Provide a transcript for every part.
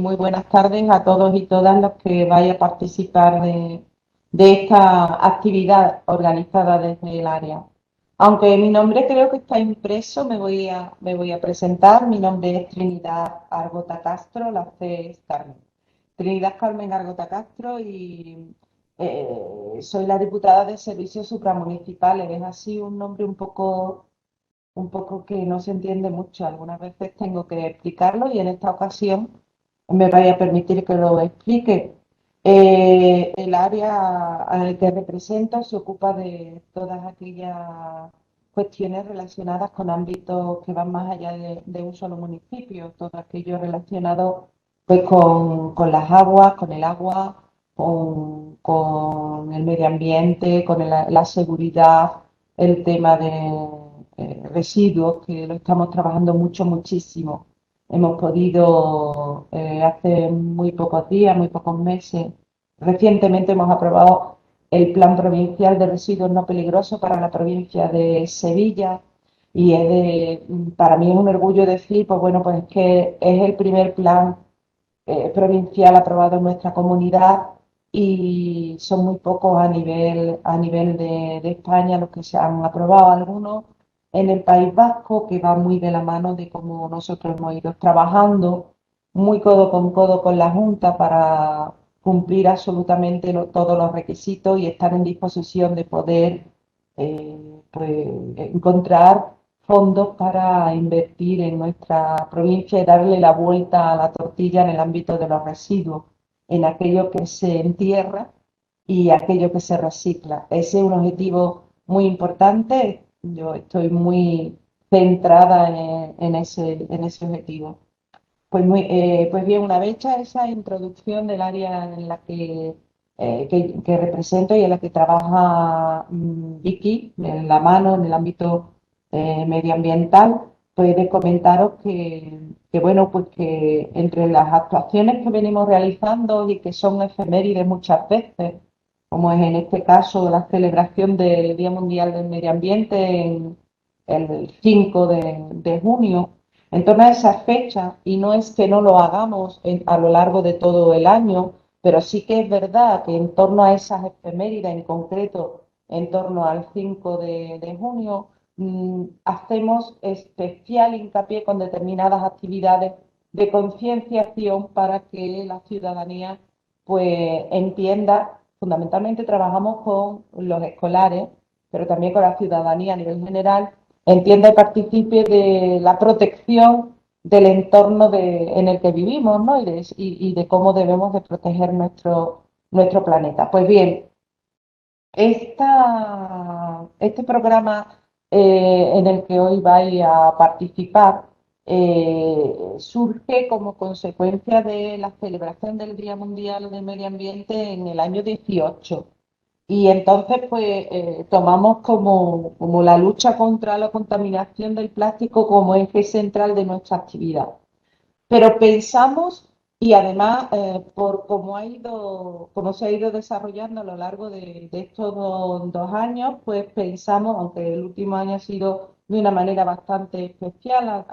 muy buenas tardes a todos y todas los que vais a participar de esta actividad organizada desde el área. Aunque mi nombre creo que está impreso, me voy a presentar. Mi nombre es Trinidad Argota Castro, la C es Carmen. Trinidad Carmen Argota Castro y soy la diputada de Servicios Supramunicipales. Es así un nombre un poco que no se entiende mucho. Algunas veces tengo que explicarlo y en esta ocasión me vaya a permitir que lo explique. El área que represento se ocupa de todas aquellas cuestiones relacionadas con ámbitos que van más allá de un solo municipio, todo aquello relacionado pues con las aguas, con el agua, con el medio ambiente, con la seguridad, el tema de residuos, que lo estamos trabajando muchísimo. Hemos podido, hace muy pocos días, muy pocos meses, recientemente hemos aprobado el Plan Provincial de Residuos No Peligrosos para la provincia de Sevilla y para mí es un orgullo decir, pues bueno, pues que es el primer plan provincial aprobado en nuestra comunidad y son muy pocos a nivel de España los que se han aprobado. Algunos en el País Vasco, que va muy de la mano de cómo nosotros hemos ido trabajando muy codo con la Junta para cumplir absolutamente todos los requisitos y estar en disposición de poder pues, encontrar fondos para invertir en nuestra provincia y darle la vuelta a la tortilla en el ámbito de los residuos, en aquello que se entierra y aquello que se recicla. Ese es un objetivo muy importante. Yo estoy muy centrada en ese objetivo. Pues bien, una vez hecha esa introducción del área en la que represento y en la que trabaja Vicky, en la mano, en el ámbito medioambiental, pues he de comentaros que, bueno, pues que entre las actuaciones que venimos realizando y que son efemérides muchas veces, como es en este caso la celebración del Día Mundial del Medio Ambiente en el 5 de junio, en torno a esas fechas, y no es que no lo hagamos a lo largo de todo el año, pero sí que es verdad que en torno a esas efemérides, en concreto en torno al 5 de junio, hacemos especial hincapié con determinadas actividades de concienciación para que la ciudadanía pues entienda. Fundamentalmente trabajamos con los escolares, pero también con la ciudadanía a nivel general, entienda y participe de la protección del entorno en el que vivimos, ¿no? Y de cómo debemos de proteger nuestro planeta. Pues bien, este programa en el que hoy vais a participar surge como consecuencia de la celebración del Día Mundial del Medio Ambiente en el año 18. Y entonces, pues, tomamos como la lucha contra la contaminación del plástico como eje central de nuestra actividad. Pero pensamos, y además, por cómo se ha ido desarrollando a lo largo de estos dos años, pues pensamos, aunque el último año ha sido de una manera bastante especial,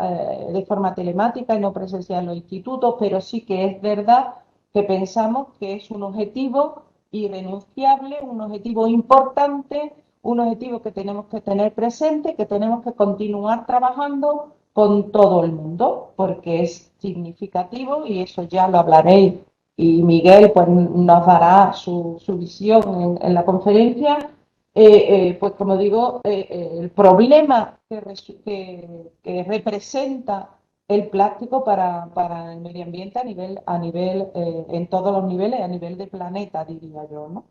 de forma telemática y no presencial en los institutos, pero sí que es verdad que pensamos que es un objetivo irrenunciable, un objetivo importante, un objetivo que tenemos que tener presente, que tenemos que continuar trabajando con todo el mundo, porque es significativo y eso ya lo hablaréis y Miguel pues, nos dará su visión en la conferencia. Pues como digo, el problema que representa el plástico para el medio ambiente en todos los niveles, a nivel de planeta, diría yo, ¿no?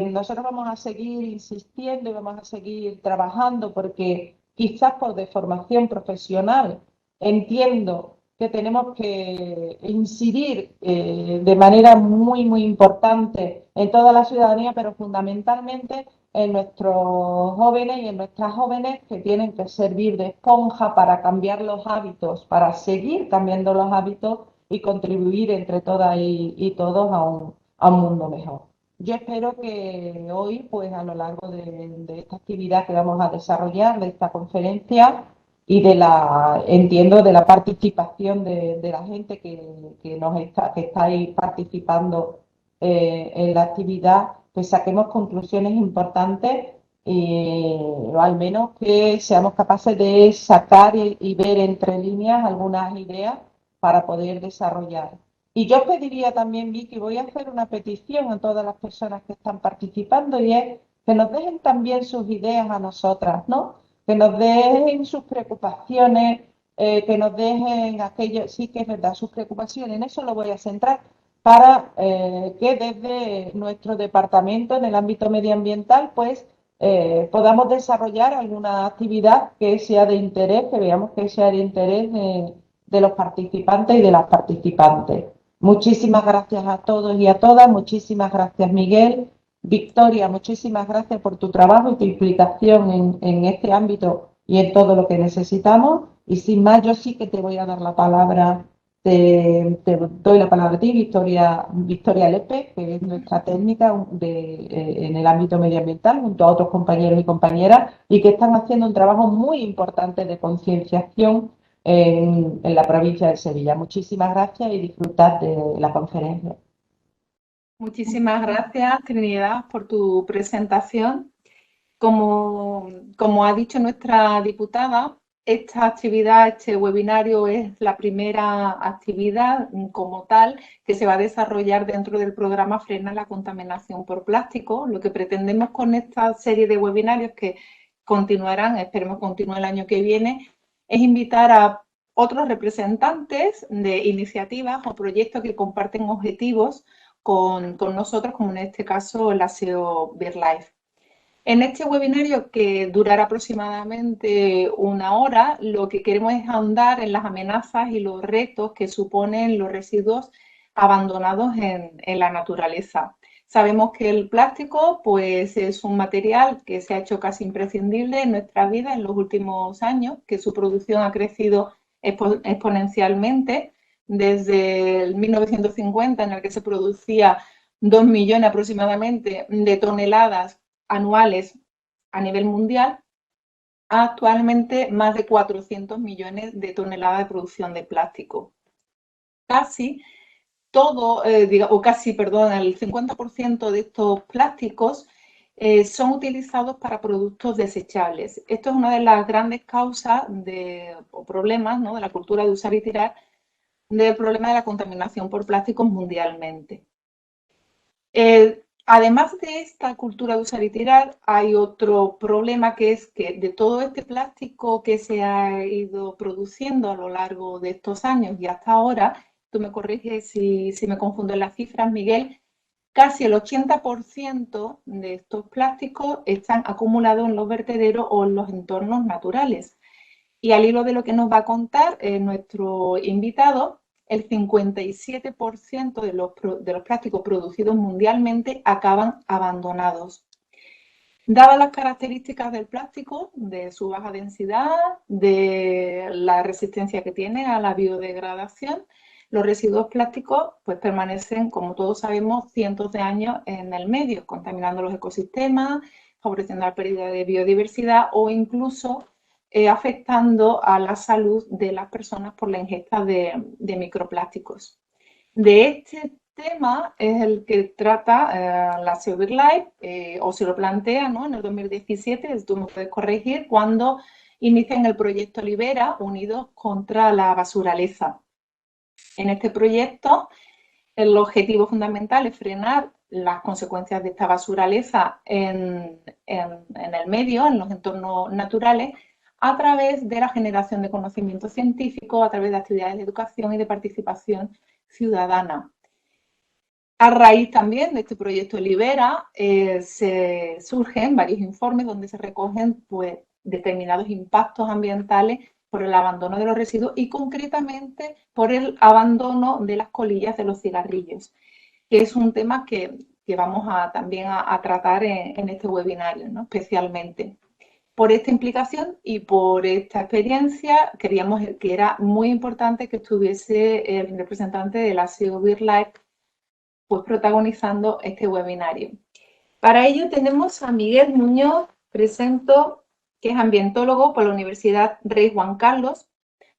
Nosotros vamos a seguir insistiendo y vamos a seguir trabajando porque quizás por deformación profesional entiendo que tenemos que incidir de manera muy importante en toda la ciudadanía, pero fundamentalmente en nuestros jóvenes y en nuestras jóvenes que tienen que servir de esponja para cambiar los hábitos, para seguir cambiando los hábitos y contribuir entre todas y todos a un mundo mejor. Yo espero que hoy, pues a lo largo de esta actividad que vamos a desarrollar, de esta conferencia, y entiendo, de la participación de la gente que está ahí participando en la actividad, pues saquemos conclusiones importantes o al menos que seamos capaces de sacar y ver entre líneas algunas ideas para poder desarrollar. Y yo pediría también, Vicky, voy a hacer una petición a todas las personas que están participando y es que nos dejen también sus ideas a nosotras, ¿no? Que nos dejen sus preocupaciones, que nos dejen aquello, sí que es verdad, sus preocupaciones, en eso lo voy a centrar, para que desde nuestro departamento en el ámbito medioambiental, pues podamos desarrollar alguna actividad que sea de interés, que veamos que sea de interés de los participantes y de las participantes. Muchísimas gracias a todos y a todas, muchísimas gracias Miguel. Victoria, muchísimas gracias por tu trabajo y tu implicación en este ámbito y en todo lo que necesitamos. Y sin más, yo sí que te voy a dar la palabra, te doy la palabra a ti, Victoria Lepe, que es nuestra técnica en el ámbito medioambiental, junto a otros compañeros y compañeras, y que están haciendo un trabajo muy importante de concienciación en la provincia de Sevilla. Muchísimas gracias y disfrutad de la conferencia. Muchísimas gracias, Trinidad, por tu presentación. Como ha dicho nuestra diputada, esta actividad, este webinario es la primera actividad como tal que se va a desarrollar dentro del programa Frena la contaminación por plástico. Lo que pretendemos con esta serie de webinarios que continuarán, esperemos continúe el año que viene, es invitar a otros representantes de iniciativas o proyectos que comparten objetivos con nosotros, como en este caso la SEO BirdLife. En este webinario, que durará aproximadamente una hora, lo que queremos es ahondar en las amenazas y los retos que suponen los residuos abandonados en la naturaleza. Sabemos que el plástico, pues, es un material que se ha hecho casi imprescindible en nuestra vida en los últimos años, que su producción ha crecido exponencialmente desde el 1950, en el que se producía 2 millones aproximadamente de toneladas anuales a nivel mundial, a actualmente más de 400 millones de toneladas de producción de plástico. Casi todo, o casi, perdón, el 50% de estos plásticos son utilizados para productos desechables. Esto es una de las grandes causas o problemas, ¿no?, de la cultura de usar y tirar, del problema de la contaminación por plásticos mundialmente. Además de esta cultura de usar y tirar, hay otro problema, que es que de todo este plástico que se ha ido produciendo a lo largo de estos años y hasta ahora, tú me corriges si me confundo en las cifras, Miguel, casi el 80% de estos plásticos están acumulados en los vertederos o en los entornos naturales. Y al hilo de lo que nos va a contar nuestro invitado, el 57% de los plásticos producidos mundialmente acaban abandonados. Dadas las características del plástico, de su baja densidad, de la resistencia que tiene a la biodegradación, los residuos plásticos pues permanecen, como todos sabemos, cientos de años en el medio, contaminando los ecosistemas, favoreciendo la pérdida de biodiversidad o incluso afectando a la salud de las personas por la ingesta de microplásticos. De este tema es el que trata la SEO BirdLife, o se lo plantea, ¿no?, en el 2017, tú me puedes corregir, cuando inician el proyecto Libera, Unidos contra la Basuraleza. En este proyecto, el objetivo fundamental es frenar las consecuencias de esta basuraleza en el medio, en los entornos naturales, a través de la generación de conocimiento científico, a través de actividades de educación y de participación ciudadana. A raíz también de este proyecto Libera, se surgen varios informes donde se recogen pues, determinados impactos ambientales por el abandono de los residuos y concretamente por el abandono de las colillas de los cigarrillos, que es un tema que vamos también a tratar en este webinario, ¿no?, especialmente. Por esta implicación y por esta experiencia, queríamos que era muy importante que estuviese el representante de la SEO BirdLife pues protagonizando este webinario. Para ello tenemos a Miguel Muñoz, presento que es ambientólogo por la Universidad Rey Juan Carlos,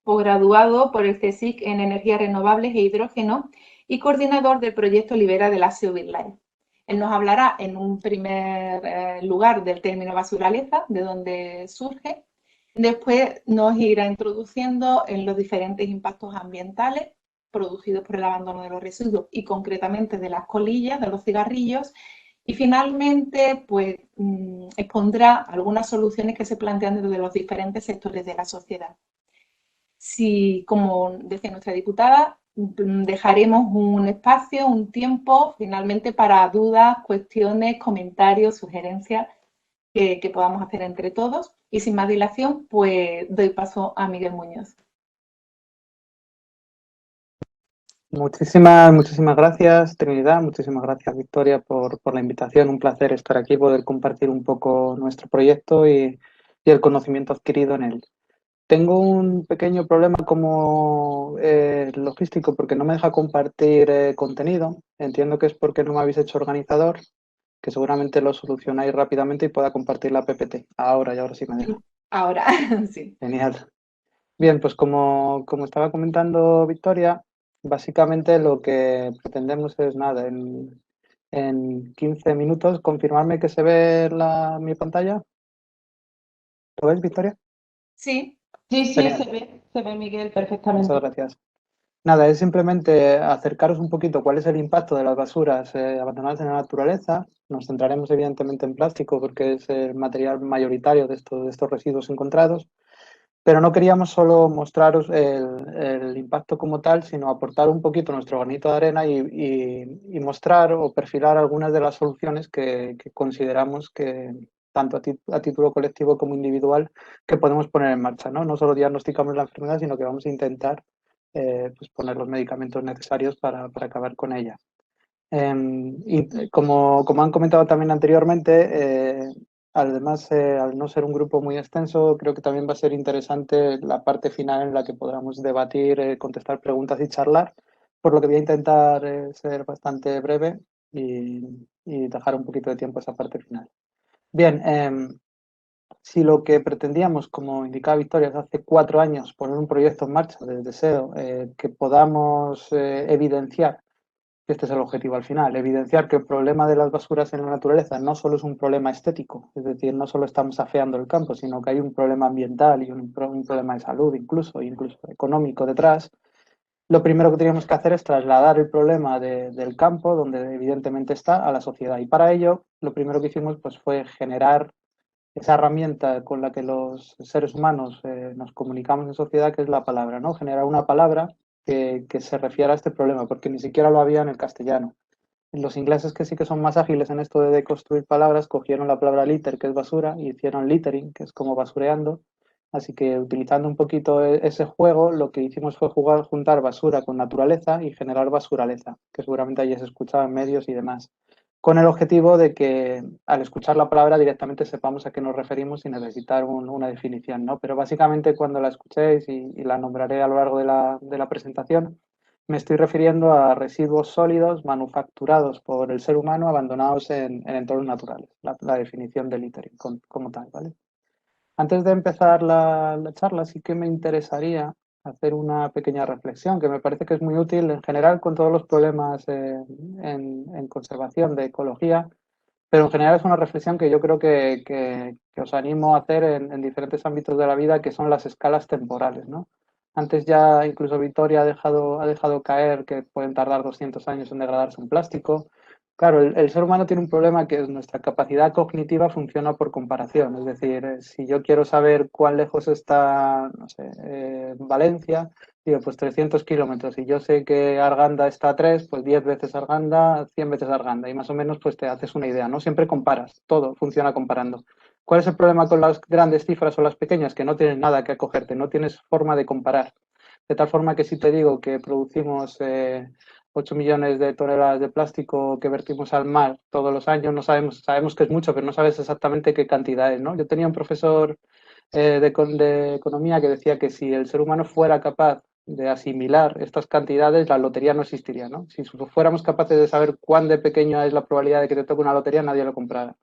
posgraduado por el CSIC en energías renovables e hidrógeno y coordinador del proyecto Libera de la Life. Él nos hablará en un primer lugar del término basuraleza, de dónde surge. Después nos irá introduciendo en los diferentes impactos ambientales producidos por el abandono de los residuos y concretamente de las colillas, de los cigarrillos. Y finalmente, pues expondrá algunas soluciones que se plantean desde los diferentes sectores de la sociedad. Si, como decía nuestra diputada, dejaremos un espacio, un tiempo, finalmente para dudas, cuestiones, comentarios, sugerencias que podamos hacer entre todos. Y sin más dilación, pues doy paso a Miguel Muñoz. Muchísimas gracias, Trinidad. Muchísimas gracias, Victoria, por la invitación. Un placer estar aquí, poder compartir un poco nuestro proyecto y el conocimiento adquirido en él. Tengo un pequeño problema como logístico porque no me deja compartir contenido. Entiendo que es porque no me habéis hecho organizador, que seguramente lo solucionáis rápidamente y pueda compartir la PPT. Ahora sí me deja. Ahora, sí. Genial. Bien, pues como estaba comentando Victoria, básicamente lo que pretendemos es nada, en 15 minutos, confirmarme que se ve mi pantalla. ¿Lo ves, Victoria? Sí. Sí, Genial. se ve Miguel perfectamente. Muchas gracias. Nada, es simplemente acercaros un poquito cuál es el impacto de las basuras abandonadas en la naturaleza. Nos centraremos evidentemente en plástico porque es el material mayoritario de estos residuos encontrados, pero no queríamos solo mostraros el impacto como tal, sino aportar un poquito nuestro granito de arena y mostrar o perfilar algunas de las soluciones que consideramos que tanto a título colectivo como individual que podemos poner en marcha, ¿no? No solo diagnosticamos la enfermedad, sino que vamos a intentar pues poner los medicamentos necesarios para acabar con ella. Y como han comentado también anteriormente, además, al no ser un grupo muy extenso, creo que también va a ser interesante la parte final en la que podamos debatir, contestar preguntas y charlar, por lo que voy a intentar ser bastante breve y dejar un poquito de tiempo a esa parte final. Bien, si lo que pretendíamos, como indicaba Victoria, hace 4 años poner un proyecto en marcha desde SEO, que podamos evidenciar, este es el objetivo al final, evidenciar que el problema de las basuras en la naturaleza no solo es un problema estético, es decir, no solo estamos afeando el campo, sino que hay un problema ambiental y un problema de salud incluso económico detrás. Lo primero que teníamos que hacer es trasladar el problema del campo, donde evidentemente está, a la sociedad. Y para ello, lo primero que hicimos pues, fue generar esa herramienta con la que los seres humanos nos comunicamos en sociedad, que es la palabra, ¿no? Generar una palabra que se refiera a este problema, porque ni siquiera lo había en el castellano. Los ingleses, que sí que son más ágiles en esto de deconstruir palabras, cogieron la palabra litter, que es basura, y hicieron littering, que es como basureando. Así que utilizando un poquito ese juego, lo que hicimos fue juntar basura con naturaleza y generar basuraleza, que seguramente hayáis escuchado en medios y demás, con el objetivo de que al escuchar la palabra directamente sepamos a qué nos referimos sin necesitar una definición, ¿no? Pero básicamente cuando la escuchéis y la nombraré a lo largo de la presentación, me estoy refiriendo a residuos sólidos manufacturados por el ser humano abandonados en entornos naturales, la definición de littering como tal, ¿vale? Antes de empezar la charla, sí que me interesaría hacer una pequeña reflexión que me parece que es muy útil en general con todos los problemas en conservación de ecología, pero en general es una reflexión que yo creo que os animo a hacer en diferentes ámbitos de la vida, que son las escalas temporales, ¿no? Antes ya incluso Victoria ha dejado caer que pueden tardar 200 años en degradarse un plástico. Claro, el ser humano tiene un problema, que es nuestra capacidad cognitiva funciona por comparación. Es decir, si yo quiero saber cuán lejos está, no sé, Valencia, digo, pues 300 kilómetros. Y yo sé que Arganda está a 3, pues 10 veces Arganda, 100 veces Arganda. Y más o menos pues te haces una idea, ¿no? Siempre comparas, todo funciona comparando. ¿Cuál es el problema con las grandes cifras o las pequeñas? Que no tienes nada que acogerte, no tienes forma de comparar. De tal forma que si te digo que producimos 8 millones de toneladas de plástico que vertimos al mar todos los años, no sabemos que es mucho, pero no sabes exactamente qué cantidad es, ¿no? Yo tenía un profesor de economía que decía que si el ser humano fuera capaz de asimilar estas cantidades, la lotería no existiría, ¿no? Si fuéramos capaces de saber cuán de pequeña es la probabilidad de que te toque una lotería, nadie lo comprara.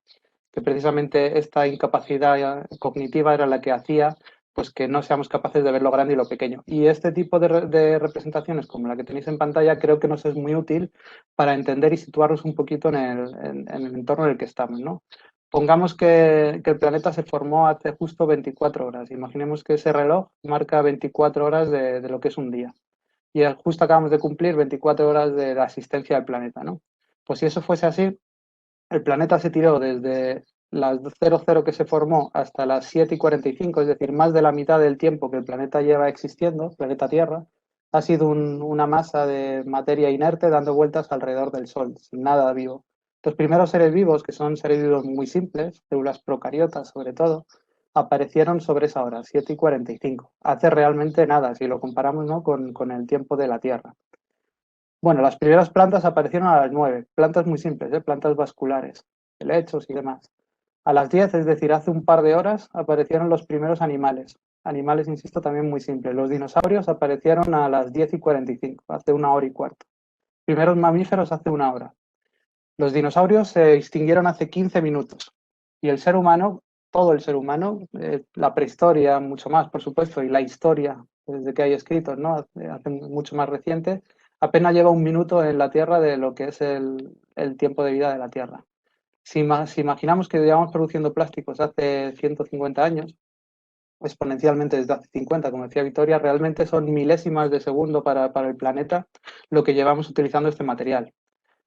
que precisamente esta incapacidad cognitiva era la que hacía pues que no seamos capaces de ver lo grande y lo pequeño. Y este tipo de representaciones, como la que tenéis en pantalla, creo que nos es muy útil para entender y situarnos un poquito en el entorno en el que estamos, ¿no? Pongamos que el planeta se formó hace justo 24 horas. Imaginemos que ese reloj marca 24 horas de lo que es un día. Y justo acabamos de cumplir 24 horas de la existencia del planeta, ¿no? Pues si eso fuese así, el planeta se tiró desde las 00 que se formó hasta las 7:45, es decir, más de la mitad del tiempo que el planeta lleva existiendo, planeta Tierra, ha sido una masa de materia inerte dando vueltas alrededor del Sol, sin nada vivo. Los primeros seres vivos, que son seres vivos muy simples, células procariotas sobre todo, aparecieron sobre esa hora, 7:45. Hace realmente nada, si lo comparamos, ¿no?, con el tiempo de la Tierra. Bueno, las primeras plantas aparecieron a las 9, plantas muy simples, plantas vasculares, helechos y demás. A las 10, es decir, hace un par de horas, aparecieron los primeros animales. Animales, insisto, también muy simples. Los dinosaurios aparecieron a las 10:45, hace 1 hora y cuarto. Primeros mamíferos hace 1 hora. Los dinosaurios se extinguieron hace 15 minutos. Y el ser humano, todo el ser humano, la prehistoria mucho más, por supuesto, y la historia, desde que hay escritos, ¿no?, hace mucho más reciente, apenas lleva 1 minuto en la Tierra de lo que es el tiempo de vida de la Tierra. Si imaginamos que llevamos produciendo plásticos hace 150 años, exponencialmente desde hace 50, como decía Victoria, realmente son milésimas de segundo para el planeta lo que llevamos utilizando este material.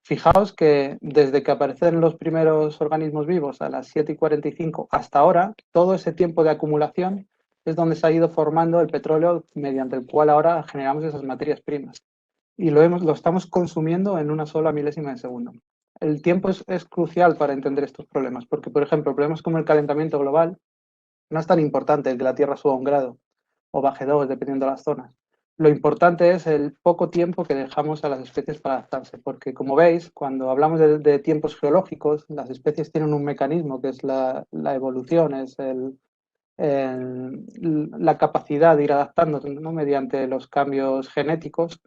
Fijaos que desde que aparecen los primeros organismos vivos a las 7:45 hasta ahora, todo ese tiempo de acumulación es donde se ha ido formando el petróleo mediante el cual ahora generamos esas materias primas. Y lo estamos consumiendo en una sola milésima de segundo. El tiempo es crucial para entender estos problemas, porque, por ejemplo, problemas como el calentamiento global no es tan importante el que la Tierra suba 1 grado o baje 2, dependiendo de las zonas. Lo importante es el poco tiempo que dejamos a las especies para adaptarse, porque como veis, cuando hablamos de tiempos geológicos, las especies tienen un mecanismo que es la evolución, es la capacidad de ir adaptándose, ¿no?, mediante los cambios genéticos,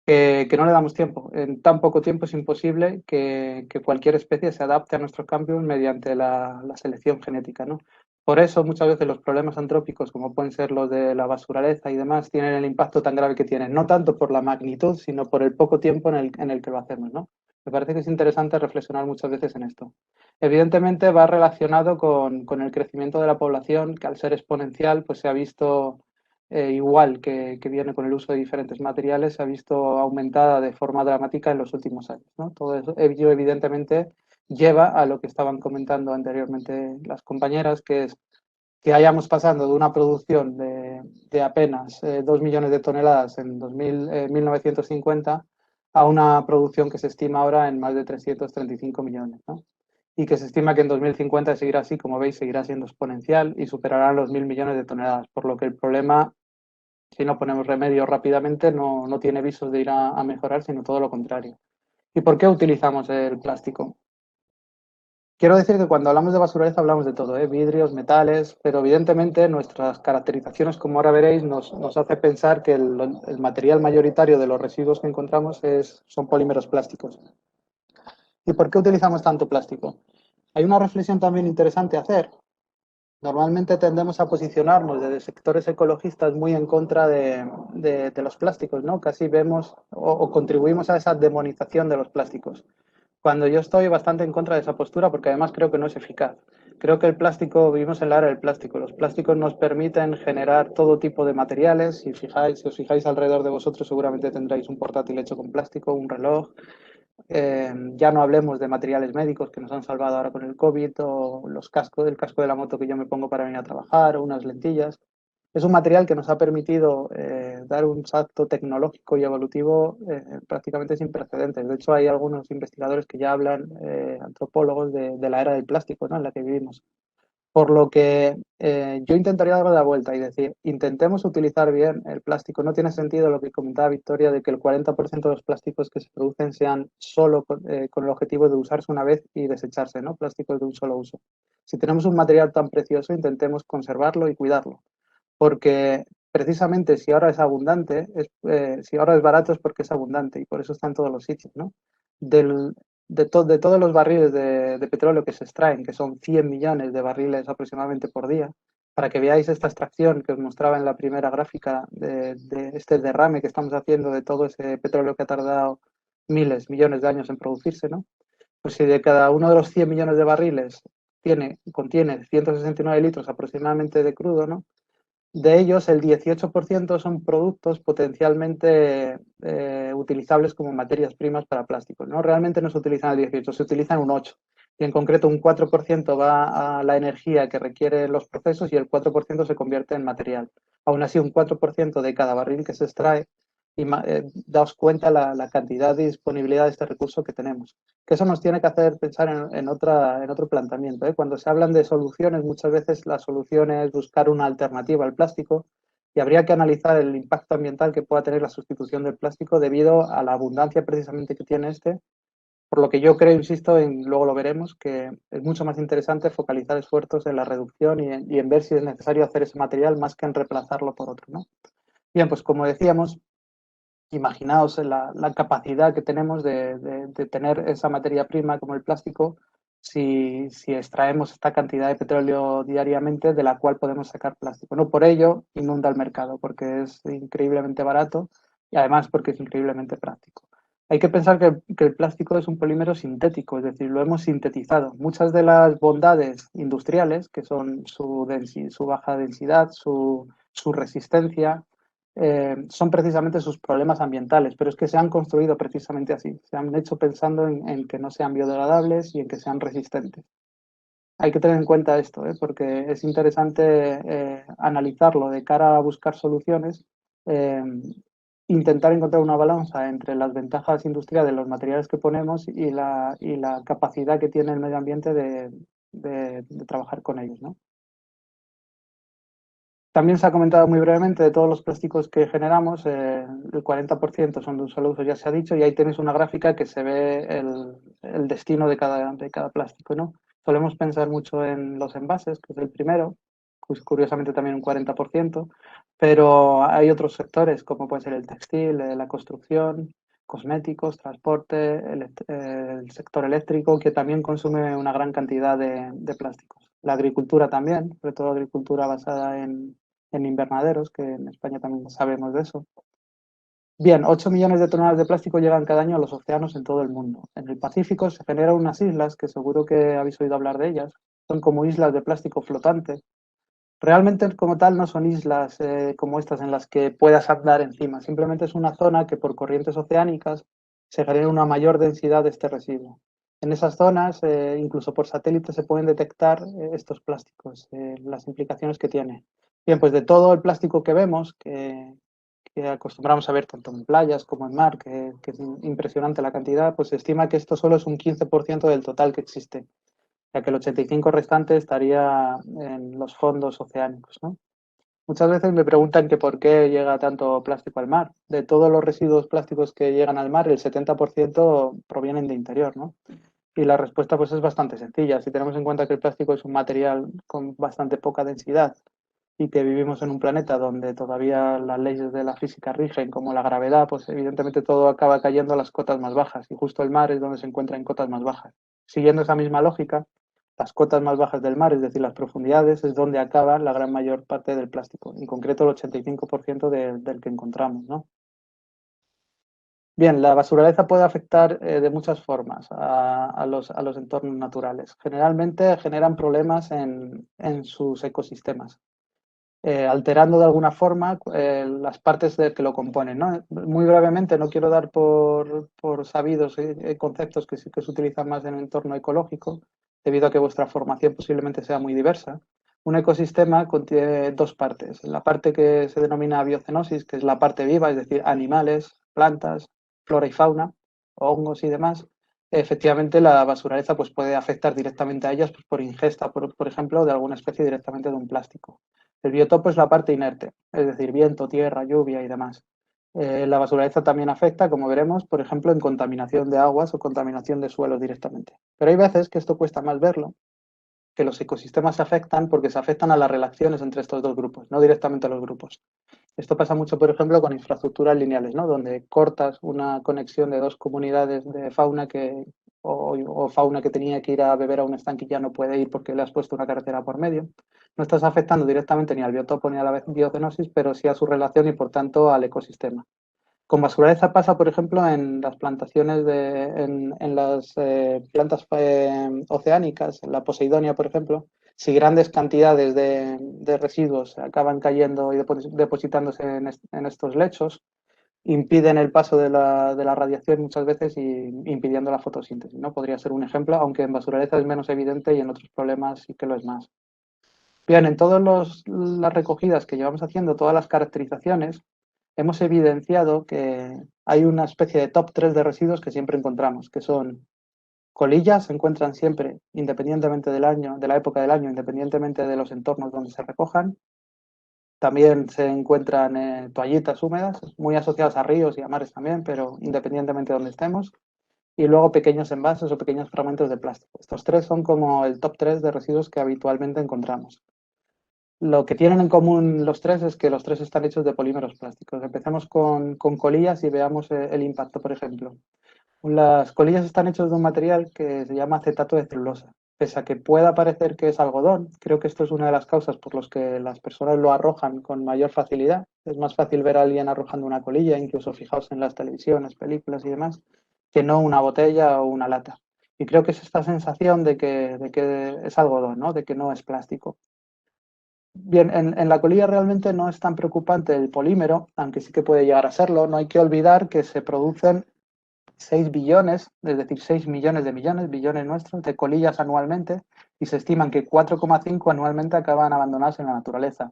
que no le damos tiempo. En tan poco tiempo es imposible que cualquier especie se adapte a nuestros cambios mediante la selección genética, ¿no? Por eso muchas veces los problemas antrópicos, como pueden ser los de la basuraleza y demás, tienen el impacto tan grave que tienen, no tanto por la magnitud, sino por el poco tiempo en el que lo hacemos, ¿no? Me parece que es interesante reflexionar muchas veces en esto. Evidentemente va relacionado con el crecimiento de la población, que al ser exponencial, pues se ha visto igual que viene con el uso de diferentes materiales, se ha visto aumentada de forma dramática en los últimos años, ¿no? Todo ello evidentemente lleva a lo que estaban comentando anteriormente las compañeras, que es que hayamos pasando de una producción de apenas 2 millones de toneladas en 1950 a una producción que se estima ahora en más de 335 millones, ¿no? Y que se estima que en 2050 seguirá así, como veis, seguirá siendo exponencial y superará los 1.000 millones de toneladas, por lo que el problema, si no ponemos remedio rápidamente, no tiene visos de ir a mejorar, sino todo lo contrario. ¿Y por qué utilizamos el plástico? Quiero decir que cuando hablamos de basuraleza hablamos de todo, vidrios, metales, pero evidentemente nuestras caracterizaciones, como ahora veréis, nos hace pensar que el material mayoritario de los residuos que encontramos son polímeros plásticos. ¿Y por qué utilizamos tanto plástico? Hay una reflexión también interesante a hacer. Normalmente tendemos a posicionarnos desde sectores ecologistas muy en contra de los plásticos, ¿no? Casi vemos o contribuimos a esa demonización de los plásticos. Cuando yo estoy bastante en contra de esa postura, porque además creo que no es eficaz. Creo que el plástico, vivimos en la era del plástico. Los plásticos nos permiten generar todo tipo de materiales. Si os fijáis alrededor de vosotros, seguramente tendréis un portátil hecho con plástico, un reloj. Ya no hablemos de materiales médicos que nos han salvado ahora con el COVID, o el casco de la moto que yo me pongo para venir a trabajar, o unas lentillas. Es un material que nos ha permitido dar un salto tecnológico y evolutivo prácticamente sin precedentes. De hecho, hay algunos investigadores que ya hablan, antropólogos, de la era del plástico, ¿no?, en la que vivimos. Por lo que yo intentaría darle la vuelta y decir, intentemos utilizar bien el plástico. No tiene sentido lo que comentaba Victoria de que el 40% de los plásticos que se producen sean solo con el objetivo de usarse una vez y desecharse, ¿no? Plásticos de un solo uso. Si tenemos un material tan precioso, intentemos conservarlo y cuidarlo. Porque precisamente si ahora es abundante, si ahora es barato es porque es abundante y por eso está en todos los sitios, ¿no? de todos los barriles de petróleo que se extraen, que son 100 millones de barriles aproximadamente por día, para que veáis esta extracción que os mostraba en la primera gráfica de este derrame que estamos haciendo de todo ese petróleo que ha tardado miles, millones de años en producirse, ¿no? Pues si de cada uno de los 100 millones de barriles contiene 169 litros aproximadamente de crudo, ¿no? De ellos, el 18% son productos potencialmente utilizables como materias primas para plásticos, ¿no? Realmente no se utilizan el 18%, se utilizan un 8%. Y en concreto un 4% va a la energía que requieren los procesos y el 4% se convierte en material. Aún así, un 4% de cada barril que se extrae, y daos cuenta la cantidad de disponibilidad de este recurso que tenemos. Que eso nos tiene que hacer pensar en otro planteamiento, ¿eh? Cuando se hablan de soluciones, muchas veces la solución es buscar una alternativa al plástico y habría que analizar el impacto ambiental que pueda tener la sustitución del plástico debido a la abundancia precisamente que tiene este. Por lo que yo creo, insisto, luego lo veremos, que es mucho más interesante focalizar esfuerzos en la reducción y en ver si es necesario hacer ese material más que en reemplazarlo por otro, ¿no? Bien, pues como decíamos, imaginaos la capacidad que tenemos de tener esa materia prima como el plástico si extraemos esta cantidad de petróleo diariamente de la cual podemos sacar plástico. No por ello inunda el mercado, porque es increíblemente barato y además porque es increíblemente práctico. Hay que pensar que el plástico es un polímero sintético, es decir, lo hemos sintetizado. Muchas de las bondades industriales, que son su baja densidad, su resistencia, son precisamente sus problemas ambientales, pero es que se han construido precisamente así, se han hecho pensando en que no sean biodegradables y en que sean resistentes. Hay que tener en cuenta esto, porque es interesante analizarlo de cara a buscar soluciones, intentar encontrar una balanza entre las ventajas industriales de los materiales que ponemos y la capacidad que tiene el medio ambiente de trabajar con ellos, ¿no? También se ha comentado muy brevemente de todos los plásticos que generamos, el 40% son de un solo uso, ya se ha dicho, y ahí tenéis una gráfica que se ve el destino de cada plástico, ¿no? Solemos pensar mucho en los envases, que es el primero, pues curiosamente también un 40%, pero hay otros sectores como puede ser el textil, la construcción, cosméticos, transporte, el sector eléctrico, que también consume una gran cantidad de plásticos. La agricultura también, sobre todo agricultura basada en invernaderos, que en España también sabemos de eso. Bien, 8 millones de toneladas de plástico llegan cada año a los océanos en todo el mundo. En el Pacífico se generan unas islas, que seguro que habéis oído hablar de ellas, son como islas de plástico flotante. Realmente como tal no son islas como estas en las que puedas andar encima, simplemente es una zona que por corrientes oceánicas se genera una mayor densidad de este residuo. En esas zonas, incluso por satélite, se pueden detectar estos plásticos, las implicaciones que tiene. Bien, pues de todo el plástico que vemos, que acostumbramos a ver tanto en playas como en mar, que es impresionante la cantidad, pues se estima que esto solo es un 15% del total que existe, ya que el 85% restante estaría en los fondos oceánicos, ¿no? Muchas veces me preguntan que por qué llega tanto plástico al mar. De todos los residuos plásticos que llegan al mar, el 70% provienen de interior, ¿no? Y la respuesta pues es bastante sencilla. Si tenemos en cuenta que el plástico es un material con bastante poca densidad y que vivimos en un planeta donde todavía las leyes de la física rigen, como la gravedad, pues evidentemente todo acaba cayendo a las cotas más bajas y justo el mar es donde se encuentra en cotas más bajas. Siguiendo esa misma lógica, las cotas más bajas del mar, es decir, las profundidades, es donde acaba la gran mayor parte del plástico, en concreto el 85% del que encontramos, ¿no? Bien, la basuraleza puede afectar de muchas formas a los entornos naturales. Generalmente generan problemas en sus ecosistemas, alterando de alguna forma las partes que lo componen, ¿no? Muy brevemente, no quiero dar por sabidos conceptos que sí que se utilizan más en el entorno ecológico, debido a que vuestra formación posiblemente sea muy diversa. Un ecosistema contiene dos partes. La parte que se denomina biocenosis, que es la parte viva, es decir, animales, plantas, flora y fauna, hongos y demás. Efectivamente, la basuraleza pues, puede afectar directamente a ellas pues, por ingesta, por ejemplo, de alguna especie directamente de un plástico. El biotopo es la parte inerte, es decir, viento, tierra, lluvia y demás. La basuraleza también afecta, como veremos, por ejemplo, en contaminación de aguas o contaminación de suelos directamente. Pero hay veces que esto cuesta más verlo, que los ecosistemas se afectan porque se afectan a las relaciones entre estos dos grupos, no directamente a los grupos. Esto pasa mucho, por ejemplo, con infraestructuras lineales, ¿no? Donde cortas una conexión de dos comunidades de fauna que o fauna que tenía que ir a beber a un estanque y ya no puede ir porque le has puesto una carretera por medio. No estás afectando directamente ni al biotopo ni a la biocenosis, pero sí a su relación y por tanto al ecosistema. Con basuraleza pasa, por ejemplo, en las plantaciones en las plantas oceánicas, en la Posidonia, por ejemplo, si grandes cantidades de residuos acaban cayendo y depositándose en estos lechos, impiden el paso de la radiación muchas veces y impidiendo la fotosíntesis, ¿no? Podría ser un ejemplo, aunque en basuraleza es menos evidente y en otros problemas sí que lo es más. Bien, en todas las recogidas que llevamos haciendo, todas las caracterizaciones, hemos evidenciado que hay una especie de top 3 de residuos que siempre encontramos, que son colillas, se encuentran siempre, independientemente del año, de la época del año, independientemente de los entornos donde se recojan. También se encuentran toallitas húmedas, muy asociadas a ríos y a mares también, pero independientemente de donde estemos. Y luego pequeños envases o pequeños fragmentos de plástico. Estos tres son como el top 3 de residuos que habitualmente encontramos. Lo que tienen en común los tres es que los tres están hechos de polímeros plásticos. Empecemos con colillas y veamos el impacto, por ejemplo. Las colillas están hechas de un material que se llama acetato de celulosa. Pese a que pueda parecer que es algodón, creo que esto es una de las causas por las que las personas lo arrojan con mayor facilidad. Es más fácil ver a alguien arrojando una colilla, incluso fijaos en las televisiones, películas y demás, que no una botella o una lata. Y creo que es esta sensación de que es algodón, ¿no? De que no es plástico. Bien, en la colilla realmente no es tan preocupante el polímero, aunque sí que puede llegar a serlo. No hay que olvidar que se producen 6 billones, es decir, 6 millones de millones, billones nuestros, de colillas anualmente, y se estiman que 4,5 anualmente acaban abandonadas en la naturaleza.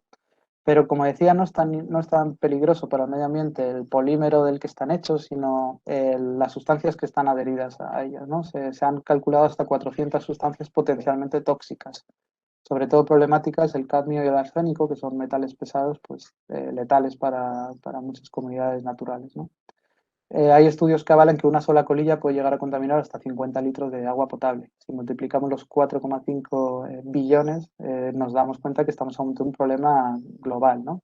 Pero como decía, no es tan peligroso para el medio ambiente el polímero del que están hechos, sino las sustancias que están adheridas a ellas, ¿no? Se han calculado hasta 400 sustancias potencialmente tóxicas. Sobre todo problemáticas el cadmio y el arsénico, que son metales pesados, pues letales para muchas comunidades naturales, ¿no? Hay estudios que avalan que una sola colilla puede llegar a contaminar hasta 50 litros de agua potable. Si multiplicamos los 4,5 billones, nos damos cuenta que estamos ante un problema global, ¿no?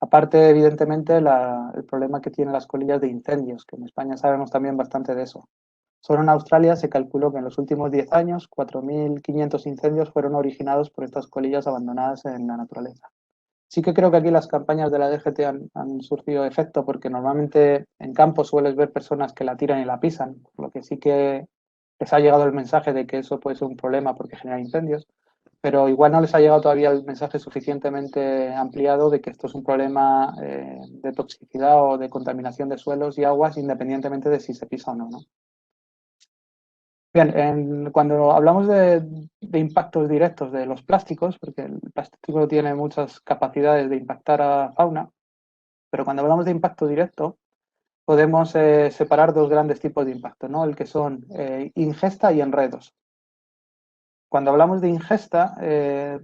Aparte, evidentemente, el problema que tienen las colillas de incendios, que en España sabemos también bastante de eso. Solo en Australia se calculó que en los últimos 10 años 4.500 incendios fueron originados por estas colillas abandonadas en la naturaleza. Sí que creo que aquí las campañas de la DGT han surtido efecto porque normalmente en campo sueles ver personas que la tiran y la pisan, por lo que sí que les ha llegado el mensaje de que eso puede ser un problema porque genera incendios, pero igual no les ha llegado todavía el mensaje suficientemente ampliado de que esto es un problema de toxicidad o de contaminación de suelos y aguas independientemente de si se pisa o no, ¿no? Bien, cuando hablamos de impactos directos de los plásticos, porque el plástico tiene muchas capacidades de impactar a fauna, pero cuando hablamos de impacto directo, podemos separar dos grandes tipos de impacto, ¿no? El que son ingesta y enredos. Cuando hablamos de ingesta,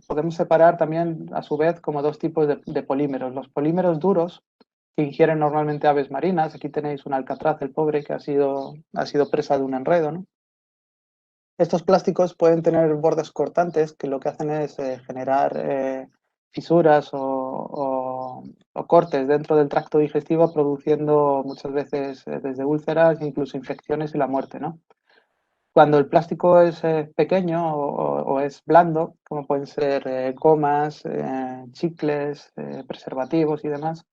podemos separar también, a su vez, como dos tipos de polímeros. Los polímeros duros, que ingieren normalmente aves marinas. Aquí tenéis un alcatraz, el pobre, que ha sido presa de un enredo, ¿no? Estos plásticos pueden tener bordes cortantes que lo que hacen es generar fisuras o cortes dentro del tracto digestivo, produciendo muchas veces desde úlceras, incluso infecciones y la muerte, ¿no? Cuando el plástico es pequeño o es blando, como pueden ser gomas, chicles, preservativos y demás,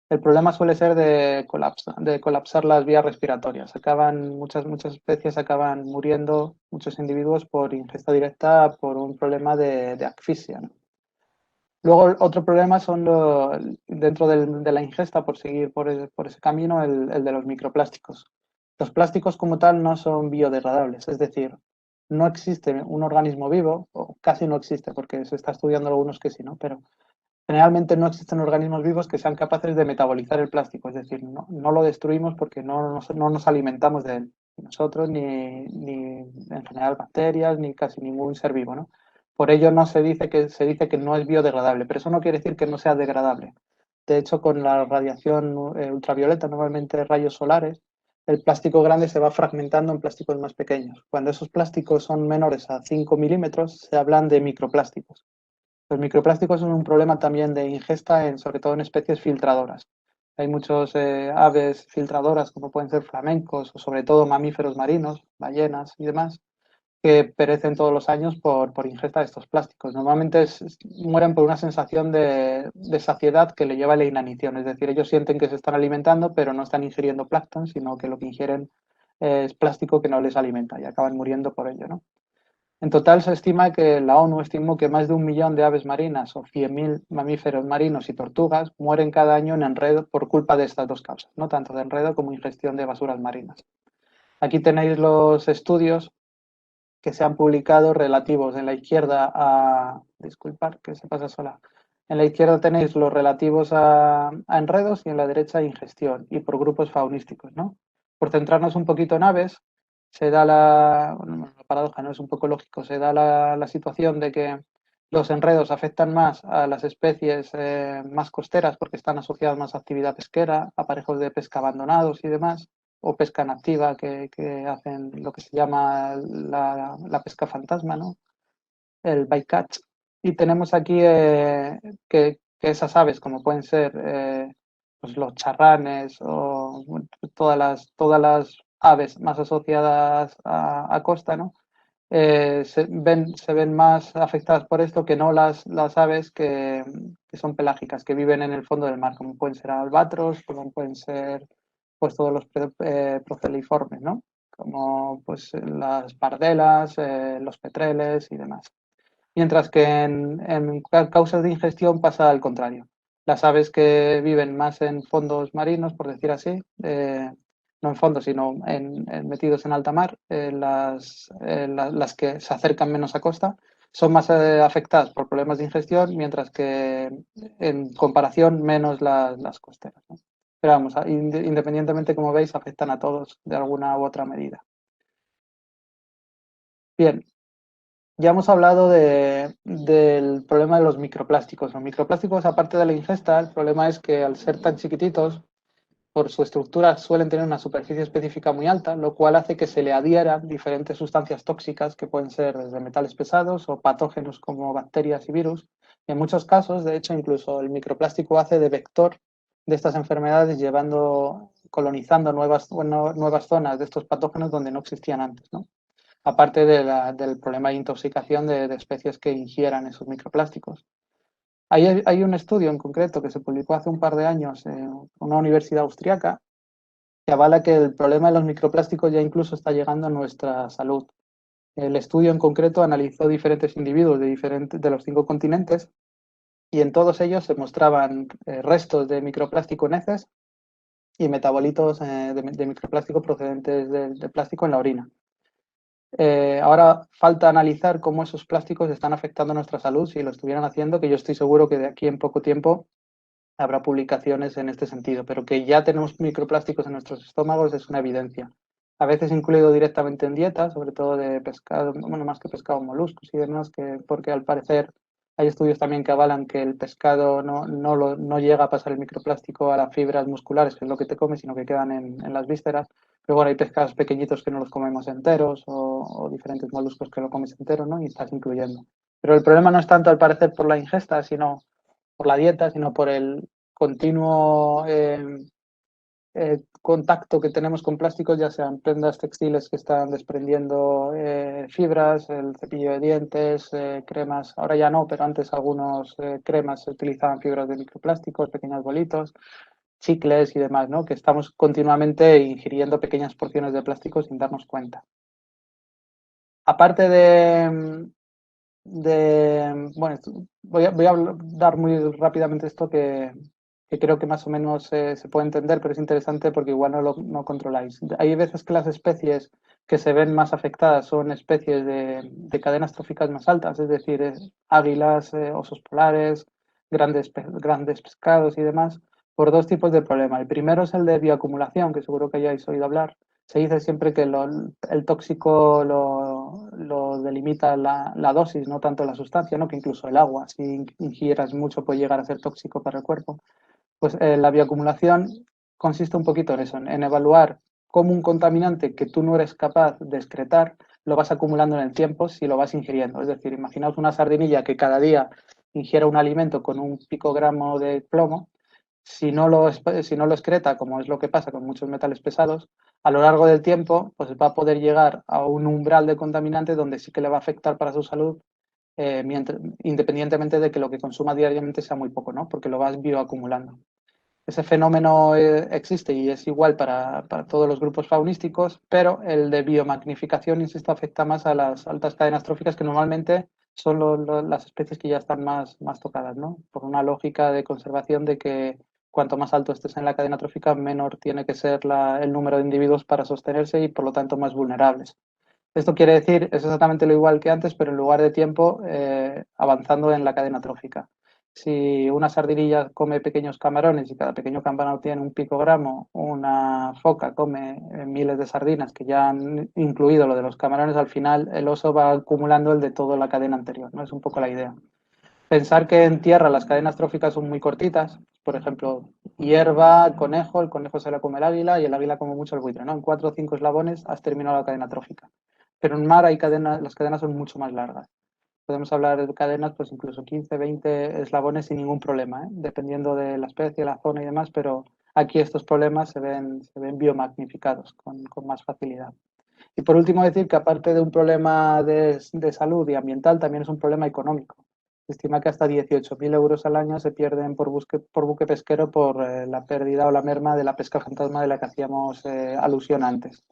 el problema suele ser de colapsar las vías respiratorias. Muchas especies acaban muriendo, muchos individuos por ingesta directa por un problema de asfixia, ¿no? Luego, otro problema son dentro de la ingesta, por seguir por ese camino, el de los microplásticos. Los plásticos como tal no son biodegradables, es decir, no existe un organismo vivo, o casi no existe, porque se está estudiando algunos que sí, ¿no? Pero generalmente no existen organismos vivos que sean capaces de metabolizar el plástico, es decir, no lo destruimos porque no nos alimentamos de él, nosotros ni en general bacterias, ni casi ningún ser vivo, ¿no? Por ello se dice que no es biodegradable, pero eso no quiere decir que no sea degradable. De hecho, con la radiación ultravioleta, normalmente rayos solares, el plástico grande se va fragmentando en plásticos más pequeños. Cuando esos plásticos son menores a 5 milímetros, se hablan de microplásticos. Los microplásticos son un problema también de ingesta, sobre todo en especies filtradoras. Hay muchos aves filtradoras, como pueden ser flamencos o sobre todo mamíferos marinos, ballenas y demás, que perecen todos los años por ingesta de estos plásticos. Normalmente mueren por una sensación de saciedad que le lleva a la inanición, es decir, ellos sienten que se están alimentando, pero no están ingiriendo plancton, sino que lo que ingieren es plástico que no les alimenta y acaban muriendo por ello, ¿no? En total se estima que la ONU estimó que más de 1 millón de aves marinas o 100.000 mamíferos marinos y tortugas mueren cada año en enredo por culpa de estas dos causas, no tanto de enredo como ingestión de basuras marinas. Aquí tenéis los estudios que se han publicado relativos en la izquierda a... Disculpar, que se pasa sola. En la izquierda tenéis los relativos a enredos y en la derecha a ingestión y por grupos faunísticos, ¿no? Por centrarnos un poquito en aves, se da bueno, la paradoja, no es un poco lógico, se da la situación de que los enredos afectan más a las especies más costeras porque están asociadas más a actividad pesquera, aparejos de pesca abandonados y demás, o pesca nativa que hacen lo que se llama la pesca fantasma, ¿no? El bycatch. Y tenemos aquí que esas aves, como pueden ser pues los charranes o bueno, todas las aves más asociadas a costa, ¿no? Se ven más afectadas por esto que no las aves que son pelágicas, que viven en el fondo del mar, como pueden ser albatros, como pueden ser pues todos los proceliformes, ¿no? Como pues las pardelas, los petreles y demás. Mientras que en causas de ingestión pasa al contrario. Las aves que viven más en fondos marinos, por decir así, no en fondos, sino metidos en alta mar, las que se acercan menos a costa, son más afectadas por problemas de ingestión, mientras que en comparación menos las costeras, ¿no? Pero vamos, independientemente, como veis, afectan a todos de alguna u otra medida. Bien, ya hemos hablado del problema de los microplásticos. Los microplásticos, aparte de la ingesta, el problema es que al ser tan chiquititos, por su estructura suelen tener una superficie específica muy alta, lo cual hace que se le adhieran diferentes sustancias tóxicas que pueden ser desde metales pesados o patógenos como bacterias y virus. Y en muchos casos, de hecho, incluso el microplástico hace de vector de estas enfermedades, colonizando nuevas zonas de estos patógenos donde no existían antes, ¿no? Aparte del problema de intoxicación de especies que ingieran esos microplásticos. Hay un estudio en concreto que se publicó hace un par de años en una universidad austriaca que avala que el problema de los microplásticos ya incluso está llegando a nuestra salud. El estudio en concreto analizó diferentes individuos de los 5 continentes y en todos ellos se mostraban restos de microplástico en heces y metabolitos de microplástico procedentes de plástico en la orina. Ahora falta analizar cómo esos plásticos están afectando nuestra salud. Si lo estuvieran haciendo, que yo estoy seguro que de aquí en poco tiempo habrá publicaciones en este sentido, pero que ya tenemos microplásticos en nuestros estómagos es una evidencia. A veces incluido directamente en dieta, sobre todo de pescado, bueno, más que pescado, moluscos y demás, porque al parecer hay estudios también que avalan que el pescado no llega a pasar el microplástico a las fibras musculares, que es lo que te comes, sino que quedan en las vísceras. Pero bueno, hay pescados pequeñitos que no los comemos enteros o diferentes moluscos que lo comes entero, ¿no? Y estás incluyendo. Pero el problema no es tanto al parecer por la ingesta, sino por la dieta, sino por el continuo contacto que tenemos con plásticos, ya sean prendas textiles que están desprendiendo fibras, el cepillo de dientes, cremas, ahora ya no, pero antes algunos cremas se utilizaban fibras de microplásticos, pequeños bolitos, chicles y demás, ¿no? Que estamos continuamente ingiriendo pequeñas porciones de plástico sin darnos cuenta. Aparte bueno, voy a dar muy rápidamente esto que creo que más o menos se puede entender, pero es interesante porque igual no controláis. Hay veces que las especies que se ven más afectadas son especies de cadenas tróficas más altas, es decir, águilas, osos polares, grandes pescados y demás, por dos tipos de problemas. El primero es el de bioacumulación, que seguro que hayáis oído hablar. Se dice siempre que el tóxico lo delimita la dosis, no tanto la sustancia, ¿no? Que incluso el agua, si ingieras mucho, puede llegar a ser tóxico para el cuerpo. Pues la bioacumulación consiste un poquito en eso, en evaluar cómo un contaminante que tú no eres capaz de excretar lo vas acumulando en el tiempo si lo vas ingiriendo. Es decir, imaginaos una sardinilla que cada día ingiera un alimento con un picogramo de plomo. si no lo excreta, como es lo que pasa con muchos metales pesados, a lo largo del tiempo pues va a poder llegar a un umbral de contaminante donde sí que le va a afectar para su salud, independientemente de que lo que consuma diariamente sea muy poco, ¿no? Porque lo vas bioacumulando. Ese fenómeno existe y es igual para todos los grupos faunísticos, pero el de biomagnificación, insisto, afecta más a las altas cadenas tróficas, que normalmente son las especies que ya están más tocadas, ¿no? Por una lógica de conservación de que cuanto más alto estés en la cadena trófica, menor tiene que ser el número de individuos para sostenerse y por lo tanto más vulnerables. Esto quiere decir, es exactamente lo igual que antes, pero en lugar de tiempo, avanzando en la cadena trófica. Si una sardinilla come pequeños camarones y cada pequeño camarón tiene un picogramo, una foca come miles de sardinas que ya han incluido lo de los camarones, al final el oso va acumulando el de toda la cadena anterior, ¿no? Es un poco la idea. Pensar que en tierra las cadenas tróficas son muy cortitas, por ejemplo, hierba, conejo, el conejo se la come el águila y el águila come mucho el buitre, ¿no? En 4 o 5 eslabones has terminado la cadena trófica. Pero en mar hay cadenas, las cadenas son mucho más largas. Podemos hablar de cadenas, pues incluso 15, 20 eslabones sin ningún problema, ¿eh? Dependiendo de la especie, la zona y demás, pero aquí estos problemas se ven biomagnificados con más facilidad. Y por último decir que aparte de un problema de salud y ambiental, también es un problema económico. Se estima que hasta 18.000 euros al año se pierden por buque pesquero por la pérdida o la merma de la pesca fantasma de la que hacíamos alusión antes.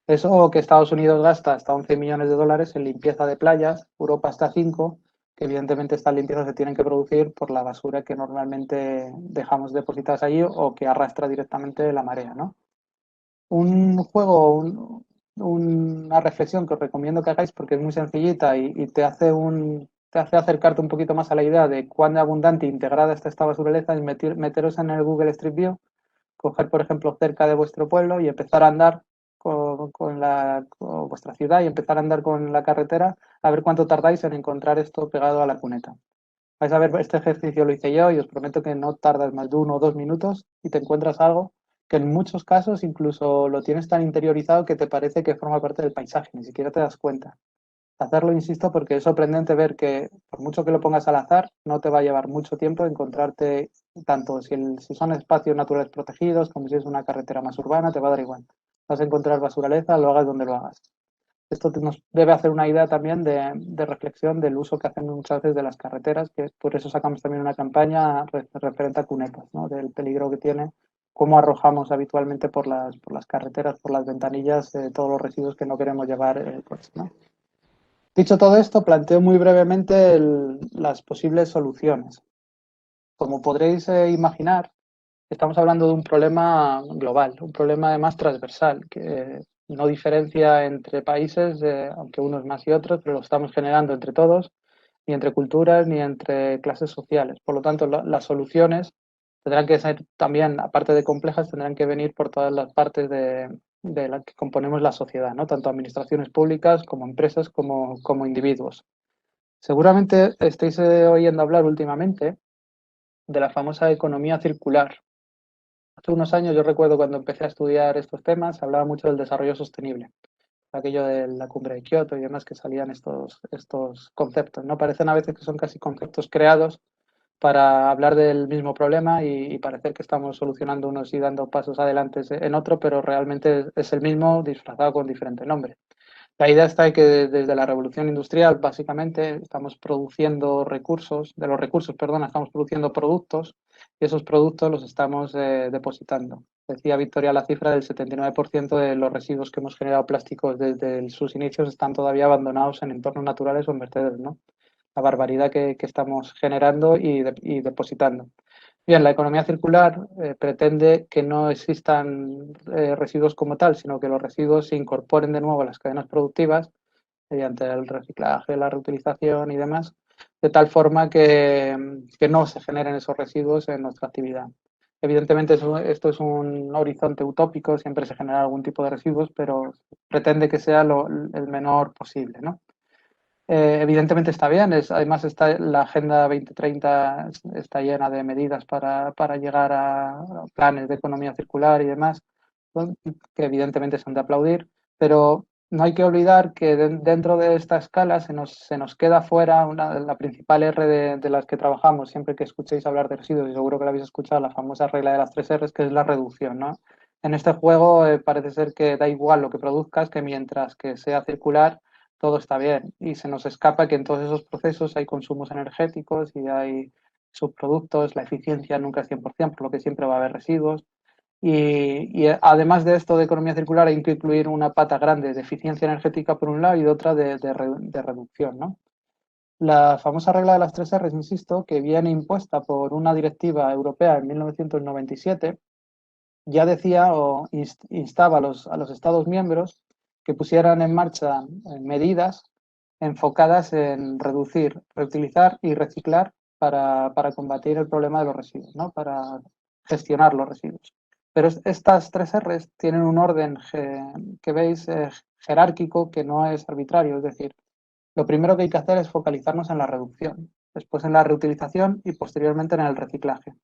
Eso que Estados Unidos gasta hasta 11 millones de dólares en limpieza de playas, Europa hasta 5, que evidentemente estas limpiezas se tienen que producir por la basura que normalmente dejamos depositadas allí o que arrastra directamente la marea, ¿no? Un juego, una reflexión que os recomiendo que hagáis porque es muy sencillita y te hace acercarte un poquito más a la idea de cuán abundante e integrada está esta naturaleza, es meteros en el Google Street View, coger, por ejemplo, cerca de vuestro pueblo y empezar a andar con vuestra ciudad y empezar a andar con la carretera a ver cuánto tardáis en encontrar esto pegado a la cuneta. Vais a ver, este ejercicio lo hice yo y os prometo que no tardas más de 1 o 2 minutos y te encuentras algo que en muchos casos incluso lo tienes tan interiorizado que te parece que forma parte del paisaje, ni siquiera te das cuenta. Hacerlo, insisto, porque es sorprendente ver que por mucho que lo pongas al azar, no te va a llevar mucho tiempo encontrarte tanto si son espacios naturales protegidos como si es una carretera más urbana, te va a dar igual. Vas a encontrar basuraleza, lo hagas donde lo hagas. Esto nos debe hacer una idea también de reflexión del uso que hacen muchas veces de las carreteras, que por eso sacamos también una campaña referente a cunetas, ¿no? Del peligro que tiene, cómo arrojamos habitualmente por las carreteras, por las ventanillas, todos los residuos que no queremos llevar el coche, ¿no? Dicho todo esto, planteo muy brevemente las posibles soluciones. Como podréis imaginar, estamos hablando de un problema global, un problema además transversal, que no diferencia entre países, aunque unos más y otros, pero lo estamos generando entre todos, ni entre culturas, ni entre clases sociales. Por lo tanto, las soluciones tendrán que ser también, aparte de complejas, tendrán que venir por todas las partes de las que componemos la sociedad, ¿no? Tanto administraciones públicas como empresas como individuos. Seguramente estéis oyendo hablar últimamente de la famosa economía circular. Hace unos años, yo recuerdo cuando empecé a estudiar estos temas, se hablaba mucho del desarrollo sostenible, aquello de la cumbre de Kioto y demás que salían estos conceptos, ¿no? Parecen a veces que son casi conceptos creados para hablar del mismo problema y parecer que estamos solucionando unos y dando pasos adelante en otro, pero realmente es el mismo disfrazado con diferente nombre. La idea está en que desde la revolución industrial, básicamente, estamos produciendo recursos, de los recursos, perdona, estamos produciendo productos y esos productos los estamos depositando. Decía Victoria la cifra del 79% de los residuos que hemos generado plásticos desde sus inicios están todavía abandonados en entornos naturales o en vertederos, ¿no? La barbaridad que estamos generando y depositando. Bien, la economía circular pretende que no existan residuos como tal, sino que los residuos se incorporen de nuevo a las cadenas productivas mediante el reciclaje, la reutilización y demás, de tal forma que no se generen esos residuos en nuestra actividad. Evidentemente esto es un horizonte utópico, siempre se genera algún tipo de residuos, pero pretende que sea el menor posible, ¿no? Evidentemente está bien, además la Agenda 2030 está llena de medidas para llegar a planes de economía circular y demás, ¿no? Que evidentemente son de aplaudir, pero no hay que olvidar que dentro de esta escala se nos queda fuera la principal R de las que trabajamos, siempre que escuchéis hablar de residuos, y seguro que la habéis escuchado, la famosa regla de las 3 Rs, que es la reducción, ¿no? En este juego parece ser que da igual lo que produzcas, que mientras que sea circular, todo está bien. Y se nos escapa que en todos esos procesos hay consumos energéticos y hay subproductos, la eficiencia nunca es 100%, por lo que siempre va a haber residuos. Y además de esto de economía circular hay que incluir una pata grande de eficiencia energética por un lado y otra de reducción, ¿no? La famosa regla de las 3 Rs, insisto, que viene impuesta por una directiva europea en 1997, ya decía o instaba a los Estados miembros que pusieran en marcha medidas enfocadas en reducir, reutilizar y reciclar para combatir el problema de los residuos, ¿no? Para gestionar los residuos. Pero estas 3 Rs tienen un orden que veis jerárquico que no es arbitrario, es decir, lo primero que hay que hacer es focalizarnos en la reducción, después en la reutilización y posteriormente en el reciclaje.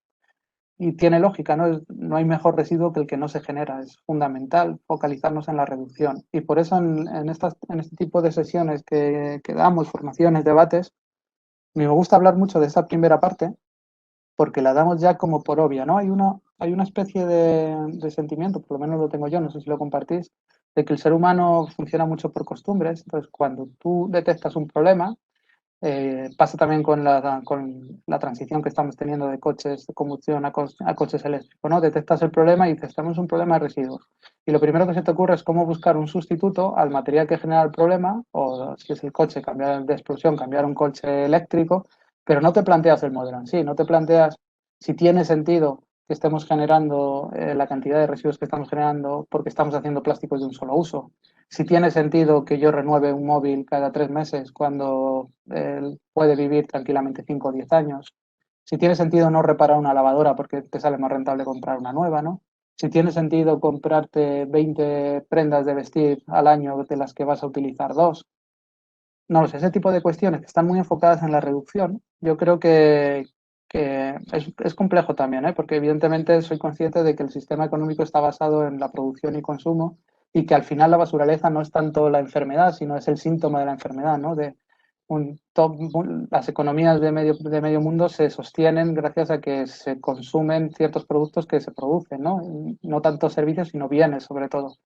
Y tiene lógica, ¿no? No hay mejor residuo que el que no se genera. Es fundamental focalizarnos en la reducción. Y por eso en este tipo de sesiones que damos, formaciones, debates, me gusta hablar mucho de esta primera parte porque la damos ya como por obvia, ¿no? Hay una especie de sentimiento, por lo menos lo tengo yo, no sé si lo compartís, de que el ser humano funciona mucho por costumbres. Entonces, cuando tú detectas un problema, pasa también con la transición que estamos teniendo de coches de combustión a coches eléctricos, ¿no? Detectas el problema y dices, tenemos un problema de residuos. Y lo primero que se te ocurre es cómo buscar un sustituto al material que genera el problema, o si es el coche, cambiar de explosión, cambiar un coche eléctrico, pero no te planteas el modelo en sí, no te planteas si tiene sentido que estemos generando la cantidad de residuos que estamos generando porque estamos haciendo plásticos de un solo uso, si tiene sentido que yo renueve un móvil cada 3 meses cuando puede vivir tranquilamente 5 o 10 años, si tiene sentido no reparar una lavadora porque te sale más rentable comprar una nueva, ¿no? Si tiene sentido comprarte 20 prendas de vestir al año de las que vas a utilizar dos. No lo sé, ese tipo de cuestiones que están muy enfocadas en la reducción, yo creo que es complejo también, ¿eh? Porque evidentemente soy consciente de que el sistema económico está basado en la producción y consumo y que al final la basuraleza no es tanto la enfermedad, sino es el síntoma de la enfermedad, ¿no? Las economías de medio mundo se sostienen gracias a que se consumen ciertos productos que se producen, ¿no? No tanto servicios, sino bienes, sobre todo.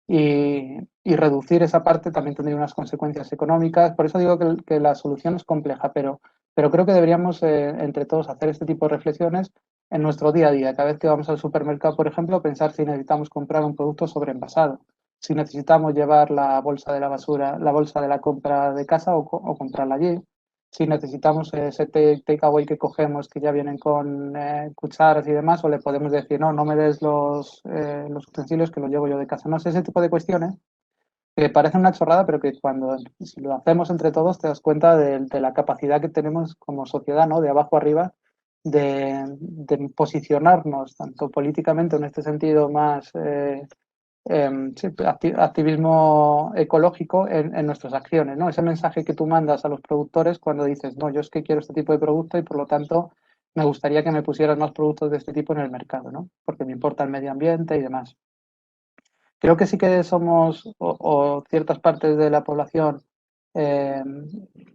Y reducir esa parte también tendría unas consecuencias económicas. Por eso digo que la solución es compleja, pero creo que deberíamos entre todos hacer este tipo de reflexiones en nuestro día a día. Cada vez que vamos al supermercado, por ejemplo, pensar si necesitamos comprar un producto sobreenvasado, si necesitamos llevar la bolsa de la basura, la bolsa de la compra de casa o comprarla allí, si necesitamos ese takeaway que cogemos que ya vienen con cucharas y demás, o le podemos decir, no, no me des los utensilios que los llevo yo de casa. No sé, ese tipo de cuestiones que parecen una chorrada, pero que cuando si lo hacemos entre todos te das cuenta de la capacidad que tenemos como sociedad, ¿no? De abajo arriba, de posicionarnos tanto políticamente en este sentido más sí, activismo ecológico en nuestras acciones, ¿no? Ese mensaje que tú mandas a los productores cuando dices, no, yo es que quiero este tipo de producto y por lo tanto me gustaría que me pusieran más productos de este tipo en el mercado, ¿no? Porque me importa el medio ambiente y demás. Creo que sí que somos, o ciertas partes de la población, eh,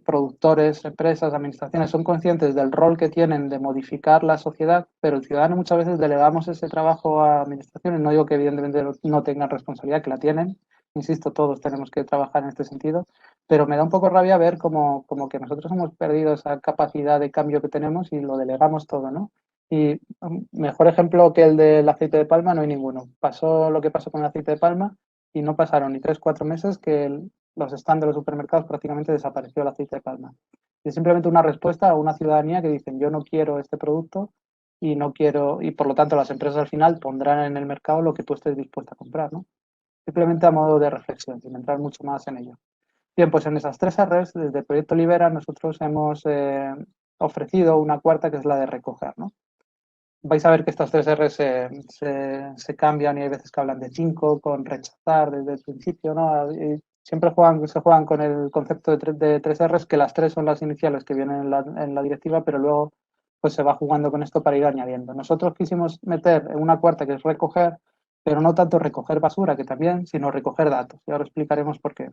productores, empresas, administraciones, son conscientes del rol que tienen de modificar la sociedad, pero el ciudadano muchas veces delegamos ese trabajo a administraciones. No digo que evidentemente no tengan responsabilidad, que la tienen, insisto, todos tenemos que trabajar en este sentido, pero me da un poco rabia ver como que nosotros hemos perdido esa capacidad de cambio que tenemos y lo delegamos todo, ¿no? Y mejor ejemplo que el del aceite de palma no hay ninguno. Pasó lo que pasó con el aceite de palma y no pasaron ni 3 o 4 meses que los stands de los supermercados prácticamente desapareció el aceite de palma. Y es simplemente una respuesta a una ciudadanía que dicen yo no quiero este producto y no quiero, y por lo tanto las empresas al final pondrán en el mercado lo que tú estés dispuesto a comprar, ¿no? Simplemente a modo de reflexión, sin entrar mucho más en ello. Bien, pues en esas 3 Rs, desde el Proyecto Libera, nosotros hemos ofrecido una cuarta que es la de recoger, ¿no? Vais a ver que estas 3 Rs se cambian y hay veces que hablan de 5 con rechazar desde el principio, ¿no? Y siempre se juegan con el concepto de 3 Rs, que las 3 son las iniciales que vienen en la directiva, pero luego pues se va jugando con esto para ir añadiendo. Nosotros quisimos meter una cuarta que es recoger pero no tanto recoger basura, que también, sino recoger datos. Y ahora explicaremos por qué.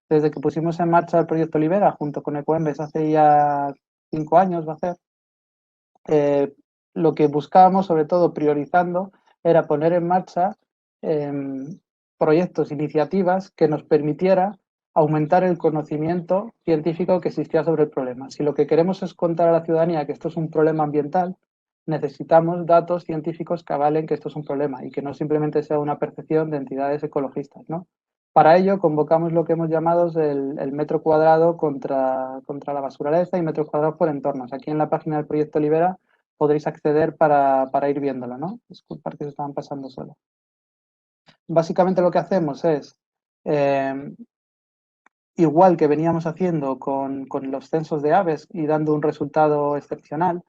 Desde que pusimos en marcha el proyecto Libera, junto con Ecoembes, hace ya 5 años va a ser, lo que buscábamos, sobre todo priorizando, era poner en marcha proyectos, iniciativas que nos permitiera aumentar el conocimiento científico que existía sobre el problema. Si lo que queremos es contar a la ciudadanía que esto es un problema ambiental, necesitamos datos científicos que avalen que esto es un problema y que no simplemente sea una percepción de entidades ecologistas, ¿no? Para ello convocamos lo que hemos llamado el metro cuadrado contra la basuraleza y metros cuadrados por entornos. Aquí en la página del proyecto Libera podréis acceder para ir viéndolo, ¿no? Disculpad que se estaban pasando solo. Básicamente lo que hacemos es, igual que veníamos haciendo con los censos de aves y dando un resultado excepcional,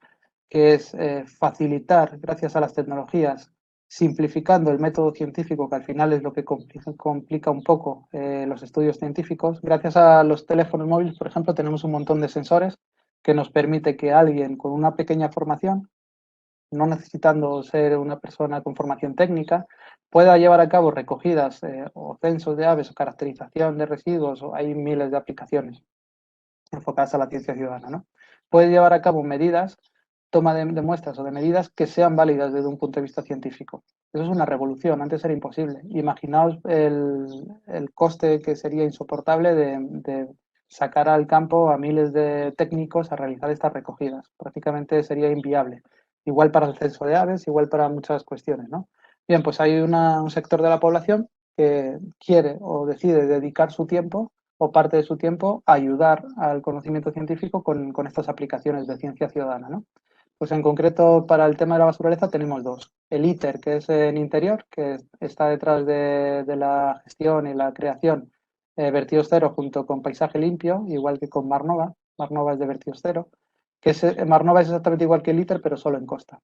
que es facilitar, gracias a las tecnologías, simplificando el método científico, que al final es lo que complica un poco los estudios científicos. Gracias a los teléfonos móviles, por ejemplo, tenemos un montón de sensores que nos permite que alguien con una pequeña formación, no necesitando ser una persona con formación técnica, pueda llevar a cabo recogidas o censos de aves o caracterización de residuos, o hay miles de aplicaciones enfocadas a la ciencia ciudadana, ¿no? Puede llevar a cabo medidas, toma de muestras o de medidas que sean válidas desde un punto de vista científico. Eso es una revolución, antes era imposible. Imaginaos el coste que sería insoportable de sacar al campo a miles de técnicos a realizar estas recogidas. Prácticamente sería inviable. Igual para el censo de aves, igual para muchas cuestiones, ¿no? Bien, pues hay un sector de la población que quiere o decide dedicar su tiempo o parte de su tiempo a ayudar al conocimiento científico con estas aplicaciones de ciencia ciudadana, ¿no? Pues en concreto para el tema de la basuraleza tenemos dos. El ITER, que es en interior, que está detrás de la gestión y la creación Vertidos Cero junto con Paisaje Limpio, igual que con Marnova. Marnova es de Vertidos Cero, Marnova es exactamente igual que el ITER, pero solo en costa.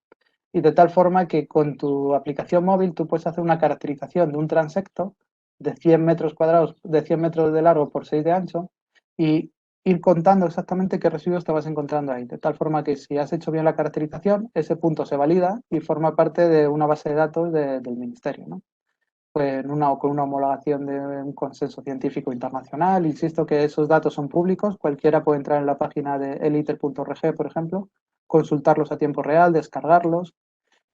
Y de tal forma que con tu aplicación móvil tú puedes hacer una caracterización de un transecto de 100 metros cuadrados, de 100 metros de largo por 6 de ancho y ir contando exactamente qué residuos te vas encontrando ahí. De tal forma que si has hecho bien la caracterización, ese punto se valida y forma parte de una base de datos del ministerio, ¿no? Pues con una homologación de un consenso científico internacional. Insisto que esos datos son públicos, cualquiera puede entrar en la página de eliter.org, por ejemplo, consultarlos a tiempo real, descargarlos,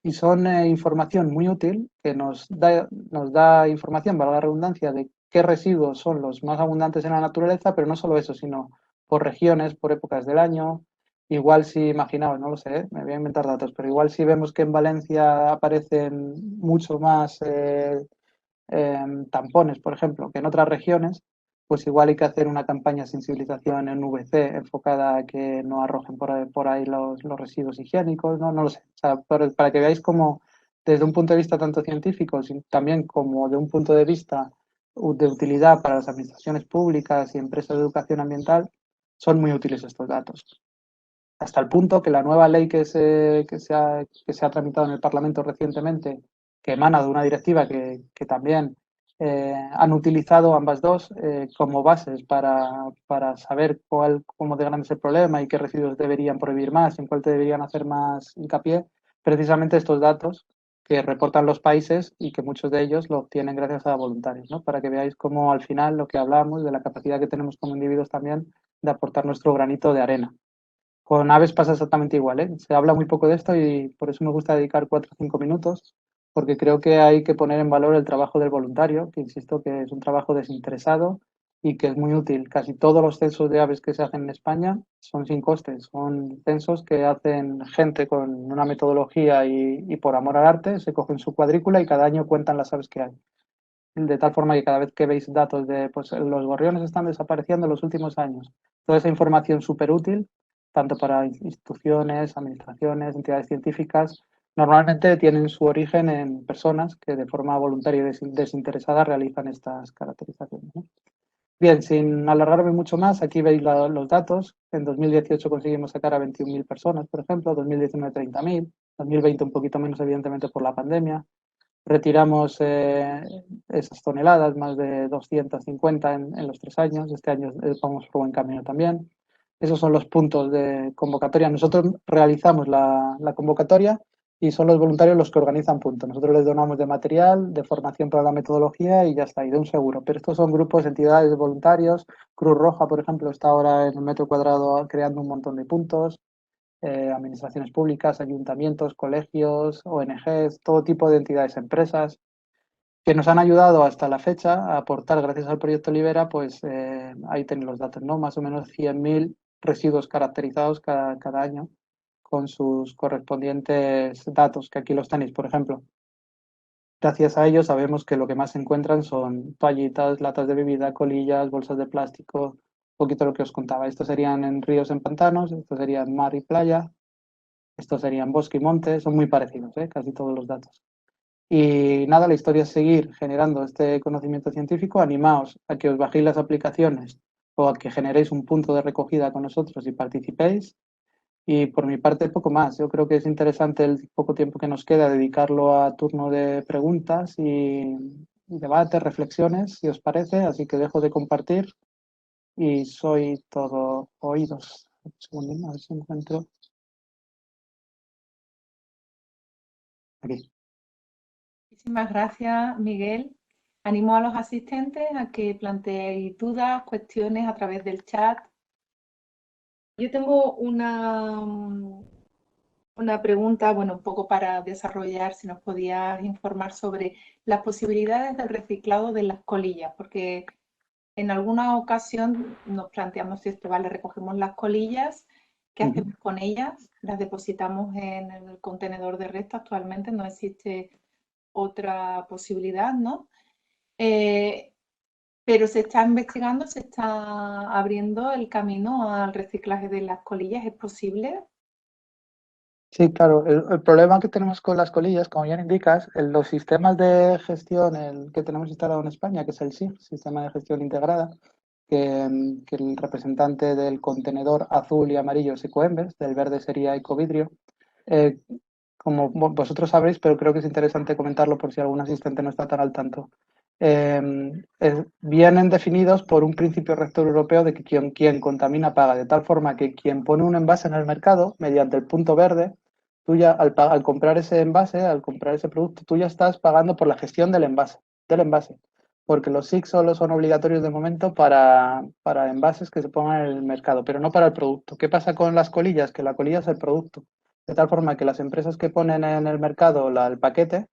y son información muy útil que nos da información, valga la redundancia, de qué residuos son los más abundantes en la naturaleza, pero no solo eso, sino por regiones, por épocas del año. Igual si, imaginaos, no lo sé, me voy a inventar datos, pero igual si vemos que en Valencia aparecen mucho más tampones, por ejemplo, que en otras regiones, pues igual hay que hacer una campaña de sensibilización en VC enfocada a que no arrojen por ahí los residuos higiénicos, no lo sé. O sea, para que veáis cómo desde un punto de vista tanto científico, también como de un punto de vista de utilidad para las administraciones públicas y empresas de educación ambiental, son muy útiles estos datos. Hasta el punto que la nueva ley que se ha tramitado en el Parlamento recientemente, que emana de una directiva que también han utilizado ambas dos como bases para saber cómo de grande es el problema y qué residuos deberían prohibir más y en cuál deberían hacer más hincapié, precisamente estos datos que reportan los países y que muchos de ellos lo obtienen gracias a voluntarios, ¿no? Para que veáis cómo al final lo que hablamos de la capacidad que tenemos como individuos también de aportar nuestro granito de arena. Con aves pasa exactamente igual, ¿eh? Se habla muy poco de esto y por eso me gusta dedicar 4 o 5 minutos, porque creo que hay que poner en valor el trabajo del voluntario, que insisto que es un trabajo desinteresado y que es muy útil. Casi todos los censos de aves que se hacen en España son sin costes, son censos que hacen gente con una metodología y por amor al arte, se cogen su cuadrícula y cada año cuentan las aves que hay. De tal forma que cada vez que veis datos de pues, los gorriones están desapareciendo en los últimos años, toda esa información súper útil, tanto para instituciones, administraciones, entidades científicas, normalmente tienen su origen en personas que de forma voluntaria y desinteresada realizan estas caracterizaciones, ¿no? Bien, sin alargarme mucho más, aquí veis los datos. En 2018 conseguimos sacar a 21.000 personas, por ejemplo, 2019 30.000, 2020 un poquito menos, evidentemente, por la pandemia. Retiramos esas toneladas, más de 250 en los 3 años. Este año vamos por buen camino también. Esos son los puntos de convocatoria. Nosotros realizamos la convocatoria y son los voluntarios los que organizan puntos. Nosotros les donamos de material, de formación para la metodología y ya está, y de un seguro. Pero estos son grupos, entidades de voluntarios. Cruz Roja, por ejemplo, está ahora en el metro cuadrado creando un montón de puntos. Administraciones públicas, ayuntamientos, colegios, ONGs, todo tipo de entidades, empresas, que nos han ayudado hasta la fecha a aportar, gracias al proyecto Libera, pues ahí tenéis los datos, ¿no? Más o menos 100.000 residuos caracterizados cada año con sus correspondientes datos, que aquí los tenéis, por ejemplo. Gracias a ello sabemos que lo que más se encuentran son toallitas, latas de bebida, colillas, bolsas de plástico, un poquito lo que os contaba. Estos serían en ríos, en pantanos, estos serían mar y playa, estos serían bosque y monte, son muy parecidos, casi todos los datos. Y nada, la historia es seguir generando este conocimiento científico. Animaos a que os bajéis las aplicaciones o a que generéis un punto de recogida con nosotros y participéis. Y por mi parte, poco más. Yo creo que es interesante el poco tiempo que nos queda dedicarlo a turno de preguntas y debates, reflexiones, si os parece. Así que dejo de compartir y soy todo oídos. Un segundín, a ver si encuentro. Aquí. Muchísimas gracias, Miguel. Animo a los asistentes a que planteéis dudas, cuestiones a través del chat. Yo tengo una pregunta, bueno, un poco para desarrollar, si nos podías informar sobre las posibilidades del reciclado de las colillas, porque en alguna ocasión nos planteamos esto, ¿vale? Recogemos las colillas, ¿qué hacemos con ellas? Las depositamos en el contenedor de resto. Actualmente no existe otra posibilidad, ¿no? Pero se está investigando, se está abriendo el camino al reciclaje de las colillas. ¿Es posible? Sí, claro. El problema que tenemos con las colillas, como ya indicas, los sistemas de gestión el que tenemos instalado en España, que es el SIG, Sistema de Gestión Integrada, que el representante del contenedor azul y amarillo es Ecoembes, del verde sería Ecovidrio. Como vosotros sabréis, pero creo que es interesante comentarlo por si algún asistente no está tan al tanto. Vienen definidos por un principio rector europeo de que quien contamina paga, de tal forma que quien pone un envase en el mercado, mediante el punto verde, tú ya al comprar ese envase, al comprar ese producto, tú ya estás pagando por la gestión del envase, porque los SIC solo son obligatorios de momento para envases que se pongan en el mercado, pero no para el producto. ¿Qué pasa con las colillas? Que la colilla es el producto, de tal forma que las empresas que ponen en el mercado el paquete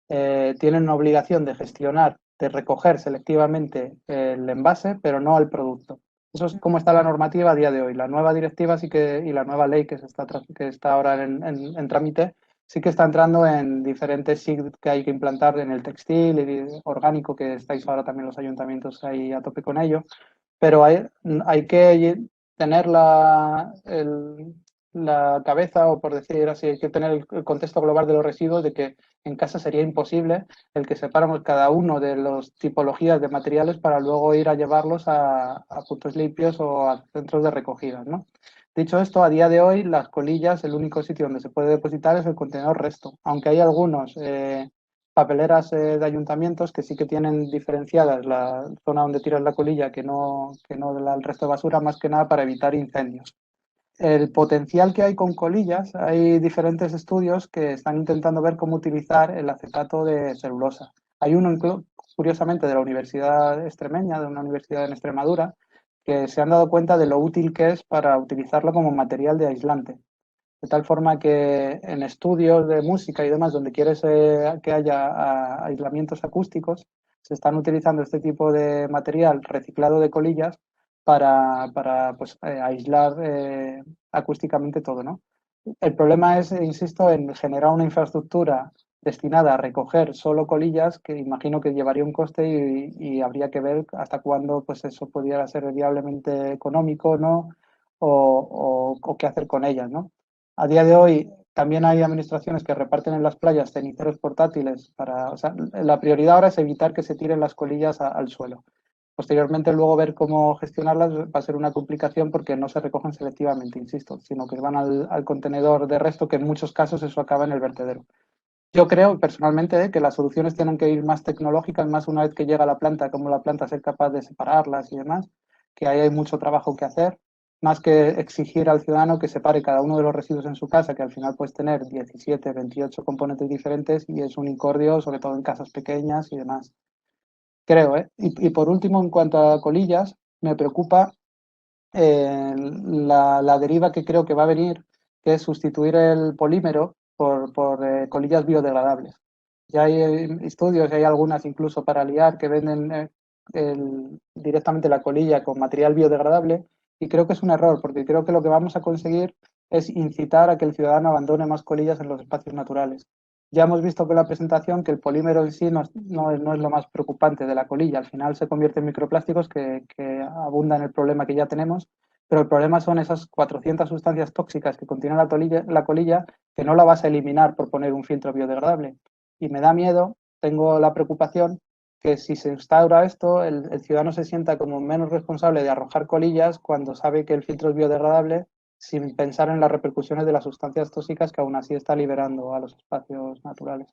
tienen una obligación de gestionar, de recoger selectivamente el envase, pero no el producto. Eso es cómo está la normativa a día de hoy. La nueva directiva sí y la nueva ley que está ahora en trámite sí que está entrando en diferentes SIG que hay que implantar en el textil y orgánico, que estáis ahora también los ayuntamientos ahí a tope con ello. Pero hay que tener la cabeza, o por decir así, hay que tener el contexto global de los residuos, de que en casa sería imposible el que separamos cada uno de las tipologías de materiales para luego ir a llevarlos a puntos limpios o a centros de recogida, ¿no? Dicho esto, a día de hoy las colillas, el único sitio donde se puede depositar es el contenedor resto, aunque hay algunos papeleras de ayuntamientos que sí que tienen diferenciadas la zona donde tiras la colilla que no el resto de basura, más que nada para evitar incendios. El potencial que hay con colillas, hay diferentes estudios que están intentando ver cómo utilizar el acetato de celulosa. Hay uno, curiosamente, de la Universidad Extremeña, de una universidad en Extremadura, que se han dado cuenta de lo útil que es para utilizarlo como material de aislante. De tal forma que en estudios de música y demás, donde quieres que haya aislamientos acústicos, se están utilizando este tipo de material reciclado de colillas para pues, aislar acústicamente todo, ¿no? El problema es, insisto, en generar una infraestructura destinada a recoger solo colillas, que imagino que llevaría un coste y habría que ver hasta cuándo pues, eso pudiera ser viablemente económico, ¿no? O qué hacer con ellas, ¿no? A día de hoy también hay administraciones que reparten en las playas ceniceros portátiles o sea, la prioridad ahora es evitar que se tiren las colillas al suelo. Posteriormente, luego ver cómo gestionarlas va a ser una complicación porque no se recogen selectivamente, insisto, sino que van al contenedor de resto, que en muchos casos eso acaba en el vertedero. Yo creo personalmente que las soluciones tienen que ir más tecnológicas, más una vez que llega a la planta, como la planta ser capaz de separarlas y demás, que ahí hay mucho trabajo que hacer. más que exigir al ciudadano que separe cada uno de los residuos en su casa, que al final puedes tener 17, 28 componentes diferentes y es un incordio, sobre todo en casas pequeñas y demás. Creo, ¿eh? Y por último, en cuanto a colillas, me preocupa la deriva que creo que va a venir, que es sustituir el polímero por colillas biodegradables. Ya hay estudios, y hay algunas incluso para liar, que venden directamente la colilla con material biodegradable, y creo que es un error, porque creo que lo que vamos a conseguir es incitar a que el ciudadano abandone más colillas en los espacios naturales. Ya hemos visto con la presentación que el polímero en sí no es lo más preocupante de la colilla. Al final se convierte en microplásticos que abundan el problema que ya tenemos, pero el problema son esas 400 sustancias tóxicas que contiene la colilla, que no la vas a eliminar por poner un filtro biodegradable. Y me da miedo, tengo la preocupación que si se instaura esto, el ciudadano se sienta como menos responsable de arrojar colillas cuando sabe que el filtro es biodegradable, sin pensar en las repercusiones de las sustancias tóxicas que aún así está liberando a los espacios naturales.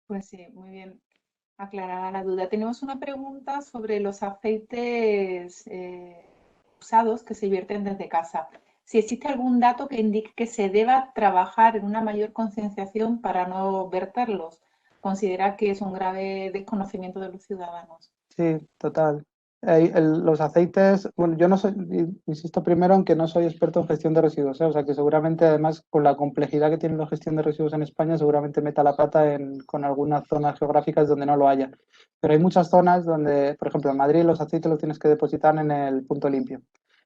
Pues sí, muy bien aclarada la duda. Tenemos una pregunta sobre los aceites usados que se vierten desde casa. Si existe algún dato que indique que se deba trabajar en una mayor concienciación para no verterlos. Considera que es un grave desconocimiento de los ciudadanos. Sí, total. Los aceites, bueno, yo no soy, insisto primero en que no soy experto en gestión de residuos, ¿eh? O sea que seguramente además con la complejidad que tiene la gestión de residuos en España, seguramente meta la pata con algunas zonas geográficas donde no lo haya. Pero hay muchas zonas donde, por ejemplo, en Madrid los aceites los tienes que depositar en el punto limpio.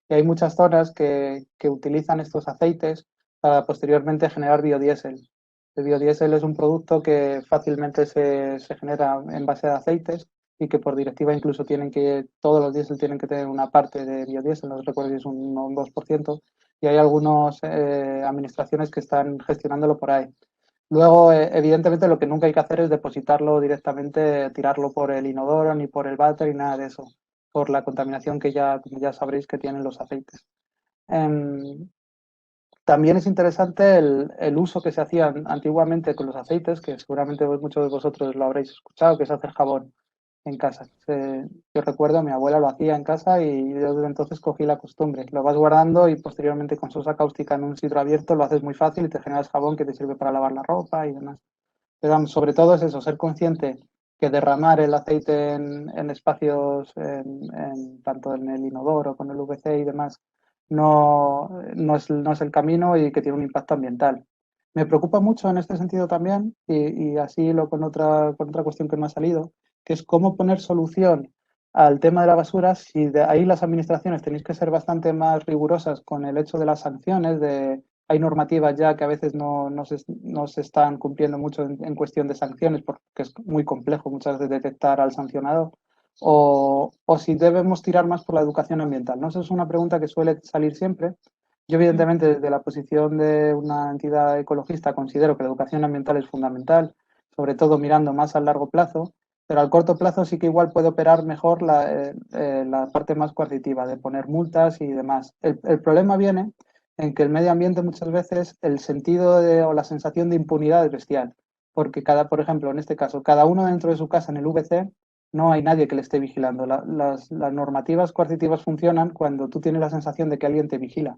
Y hay muchas zonas que utilizan estos aceites para posteriormente generar biodiesel. El biodiesel es un producto que fácilmente se genera en base de aceites y que por directiva incluso todos los diésel tienen que tener una parte de biodiesel, no recuerdo si es un 2%, y hay algunas administraciones que están gestionándolo por ahí. Luego, evidentemente, lo que nunca hay que hacer es depositarlo directamente, tirarlo por el inodoro, ni por el váter, ni nada de eso, por la contaminación que ya sabréis que tienen los aceites. También es interesante el uso que se hacía antiguamente con los aceites, que seguramente muchos de vosotros lo habréis escuchado, que es hacer jabón en casa. Yo recuerdo, mi abuela lo hacía en casa y yo desde entonces cogí la costumbre. Lo vas guardando y posteriormente con sosa cáustica en un sitio abierto lo haces muy fácil y te generas jabón que te sirve para lavar la ropa y demás. Pero vamos, sobre todo es eso, ser consciente que derramar el aceite en espacios, tanto en el inodoro, con el VC y demás, no es el camino y que tiene un impacto ambiental. Me preocupa mucho en este sentido también, y así con otra cuestión que me ha salido, que es cómo poner solución al tema de la basura si de ahí las administraciones tenéis que ser bastante más rigurosas con el hecho de las sanciones, hay normativas ya que a veces no se están cumpliendo mucho en cuestión de sanciones porque es muy complejo muchas veces detectar al sancionado, o si debemos tirar más por la educación ambiental. ¿No? Esa es una pregunta que suele salir siempre. Yo, evidentemente, desde la posición de una entidad ecologista, considero que la educación ambiental es fundamental, sobre todo mirando más a largo plazo, pero al corto plazo sí que igual puede operar mejor la parte más coercitiva, de poner multas y demás. El problema viene en que el medio ambiente muchas veces el sentido o la sensación de impunidad es bestial, porque por ejemplo, en este caso, cada uno dentro de su casa en el VC no hay nadie que le esté vigilando. Las normativas coercitivas funcionan cuando tú tienes la sensación de que alguien te vigila,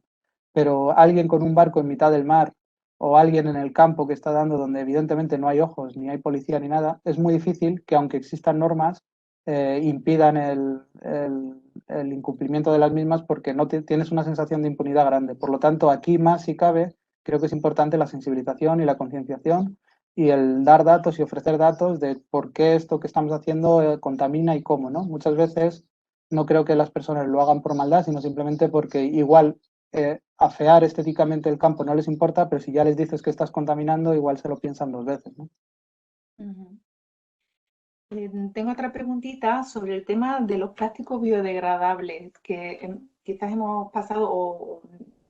pero alguien con un barco en mitad del mar o alguien en el campo que está dando donde evidentemente no hay ojos, ni hay policía ni nada, es muy difícil que aunque existan normas, impidan el incumplimiento de las mismas porque no tienes una sensación de impunidad grande. Por lo tanto, aquí más si cabe, creo que es importante la sensibilización y la concienciación y el dar datos y ofrecer datos de por qué esto que estamos haciendo contamina y cómo, ¿no? Muchas veces no creo que las personas lo hagan por maldad, sino simplemente porque igual afear estéticamente el campo no les importa, pero si ya les dices que estás contaminando, igual se lo piensan dos veces, ¿no? Uh-huh. Tengo otra preguntita sobre el tema de los plásticos biodegradables, que quizás hemos pasado o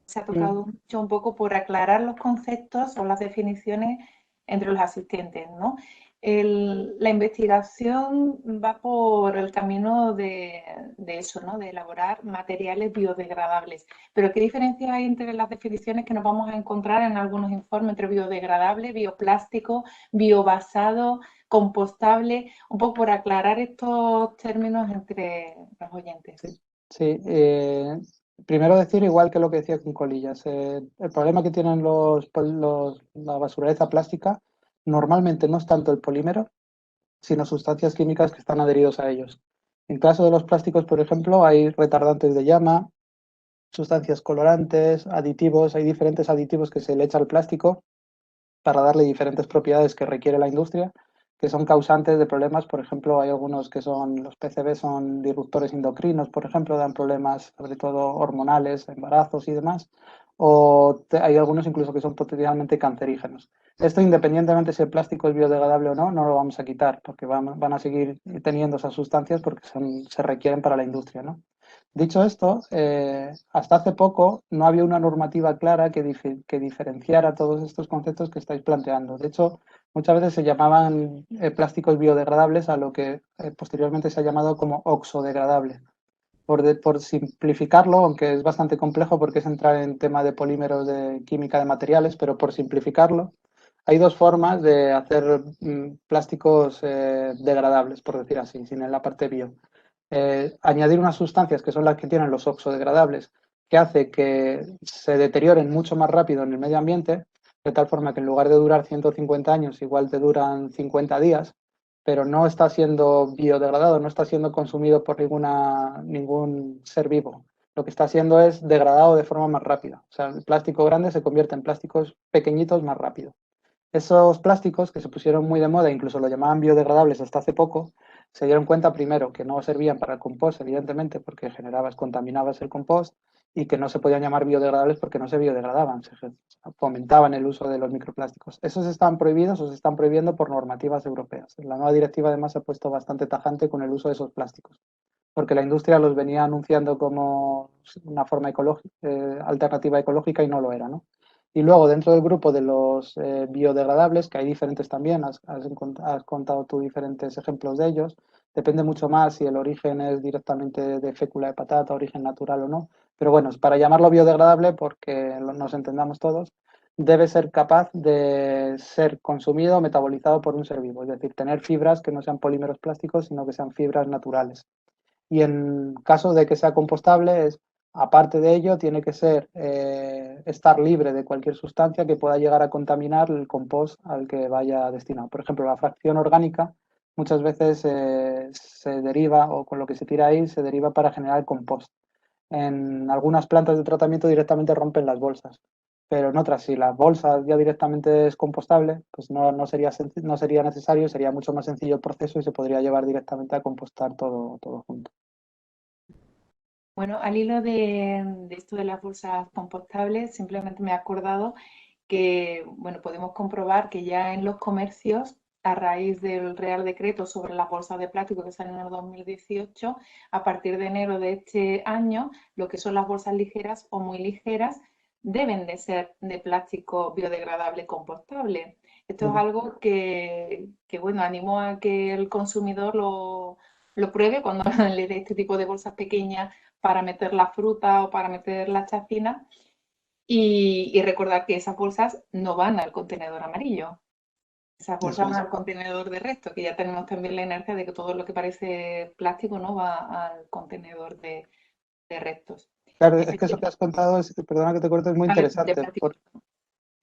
se ha tocado mucho un poco por aclarar los conceptos o las definiciones entre los asistentes, ¿no? La investigación va por el camino de eso, ¿no? De elaborar materiales biodegradables. Pero ¿qué diferencia hay entre las definiciones que nos vamos a encontrar en algunos informes entre biodegradable, bioplástico, biobasado, compostable? Un poco por aclarar estos términos entre los oyentes. Sí, Primero decir, igual que lo que decía con colillas, el problema que tienen la basuraleza plástica normalmente no es tanto el polímero, sino sustancias químicas que están adheridos a ellos. En caso de los plásticos, por ejemplo, hay retardantes de llama, sustancias colorantes, aditivos, hay diferentes aditivos que se le echa al plástico para darle diferentes propiedades que requiere la industria, que son causantes de problemas. Por ejemplo, hay algunos que son, los PCB son disruptores endocrinos, por ejemplo, dan problemas sobre todo hormonales, embarazos y demás, hay algunos incluso que son potencialmente cancerígenos. Esto, independientemente si el plástico es biodegradable o no, no lo vamos a quitar, porque van a seguir teniendo esas sustancias porque se requieren para la industria, ¿no? Dicho esto, hasta hace poco no había una normativa clara que diferenciara todos estos conceptos que estáis planteando. De hecho, muchas veces se llamaban plásticos biodegradables a lo que posteriormente se ha llamado como oxodegradable. Por simplificarlo, aunque es bastante complejo porque es entrar en tema de polímeros de química de materiales, pero por simplificarlo, hay dos formas de hacer plásticos degradables, por decir así, sin la parte bio. Añadir unas sustancias que son las que tienen los oxodegradables, que hace que se deterioren mucho más rápido en el medio ambiente, de tal forma que en lugar de durar 150 años, igual te duran 50 días, pero no está siendo biodegradado, no está siendo consumido por ningún ser vivo. Lo que está haciendo es degradado de forma más rápida. O sea, el plástico grande se convierte en plásticos pequeñitos más rápido. Esos plásticos que se pusieron muy de moda, incluso lo llamaban biodegradables hasta hace poco, se dieron cuenta primero que no servían para el compost, evidentemente, porque contaminabas el compost, y que no se podían llamar biodegradables porque no se biodegradaban, se fomentaban el uso de los microplásticos. Esos están prohibidos o se están prohibiendo por normativas europeas. La nueva directiva además se ha puesto bastante tajante con el uso de esos plásticos, porque la industria los venía anunciando como una forma alternativa ecológica y no lo era, ¿no? Y luego, dentro del grupo de los biodegradables, que hay diferentes también, has contado tú diferentes ejemplos de ellos, depende mucho más si el origen es directamente de fécula de patata, origen natural o no, pero bueno, para llamarlo biodegradable, porque nos entendamos todos, debe ser capaz de ser consumido o metabolizado por un ser vivo, es decir, tener fibras que no sean polímeros plásticos, sino que sean fibras naturales. Y en caso de que sea compostable, aparte de ello, tiene que estar libre de cualquier sustancia que pueda llegar a contaminar el compost al que vaya destinado. Por ejemplo, la fracción orgánica muchas veces se deriva, o con lo que se tira ahí, se deriva para generar compost. En algunas plantas de tratamiento directamente rompen las bolsas, pero en otras, si la bolsa ya directamente es compostable, pues no sería necesario, sería mucho más sencillo el proceso y se podría llevar directamente a compostar todo junto. Bueno, al hilo de esto de las bolsas compostables, simplemente me he acordado que, bueno, podemos comprobar que ya en los comercios, a raíz del Real Decreto sobre las bolsas de plástico que salió en el 2018, a partir de enero de este año, lo que son las bolsas ligeras o muy ligeras deben de ser de plástico biodegradable compostable. Esto es algo bueno, animo a que el consumidor lo pruebe cuando le dé este tipo de bolsas pequeñas para meter la fruta o para meter la chacina y recordar que esas bolsas no van al contenedor amarillo. Esas bolsas van al contenedor de resto, que ya tenemos también la inercia de que todo lo que parece plástico no va al contenedor de restos. Claro, es que eso que has contado, perdona que te corte, es muy interesante.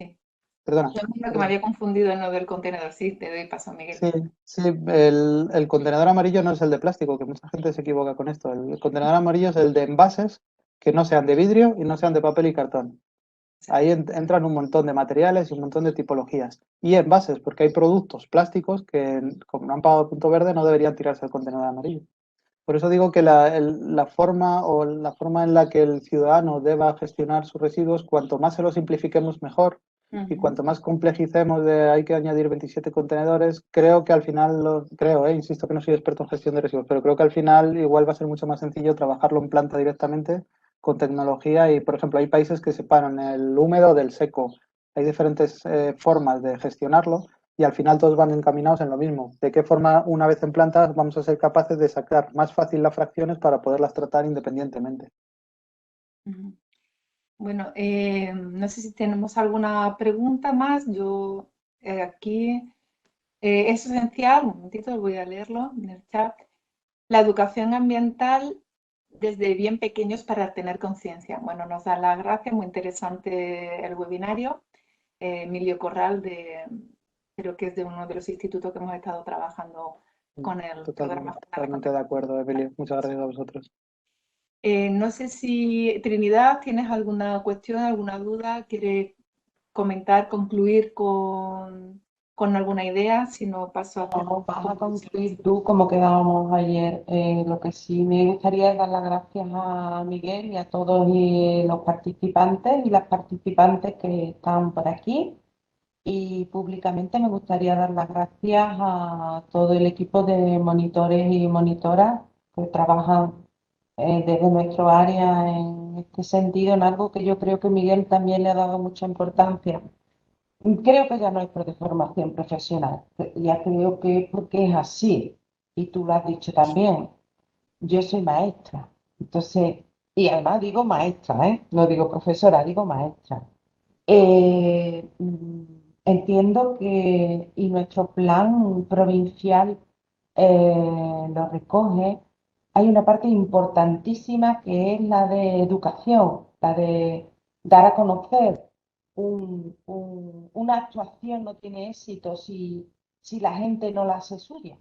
Sí. Perdona. Lo que me había confundido en lo del contenedor. Sí, te doy paso, Miguel. Sí, el contenedor amarillo no es el de plástico, que mucha gente se equivoca con esto. El contenedor amarillo es el de envases que no sean de vidrio y no sean de papel y cartón. Ahí entran un montón de materiales y un montón de tipologías. Y envases, porque hay productos plásticos que, como no han pagado el punto verde, no deberían tirarse al contenedor amarillo. Por eso digo que la forma en la que el ciudadano deba gestionar sus residuos, cuanto más se lo simplifiquemos mejor, y cuanto más complejicemos de hay que añadir 27 contenedores, creo que al final, insisto que no soy experto en gestión de residuos, pero creo que al final igual va a ser mucho más sencillo trabajarlo en planta directamente con tecnología y, por ejemplo, hay países que separan el húmedo del seco. Hay diferentes formas de gestionarlo y al final todos van encaminados en lo mismo. ¿De qué forma, una vez en planta, vamos a ser capaces de sacar más fácil las fracciones para poderlas tratar independientemente? Bueno, no sé si tenemos alguna pregunta más. Yo aquí es esencial, un momentito, voy a leerlo en el chat. La educación ambiental desde bien pequeños para tener conciencia. Bueno, nos da las gracias, muy interesante el webinario. Emilio Corral, creo que es de uno de los institutos que hemos estado trabajando con el programa. Totalmente de acuerdo, Emilio. Muchas gracias a vosotros. No sé si, Trinidad, ¿tienes alguna cuestión, alguna duda? ¿Quieres comentar, concluir con alguna idea? Si no, paso a hacer... No, vas a concluir tú como quedábamos ayer. Lo que sí me gustaría es dar las gracias a Miguel y a todos los participantes y las participantes que están por aquí. Y públicamente me gustaría dar las gracias a todo el equipo de monitores y monitoras que trabajan desde nuestro área en este sentido, en algo que yo creo que Miguel también le ha dado mucha importancia. Creo que ya no es por deformación profesional, ya creo que es porque es así, y tú lo has dicho también, yo soy maestra, entonces, y además digo maestra, ¿eh? No digo profesora, digo maestra. Entiendo que, y nuestro plan provincial lo recoge, hay una parte importantísima que es la de educación, la de dar a conocer. Una actuación no tiene éxito si la gente no la hace suya.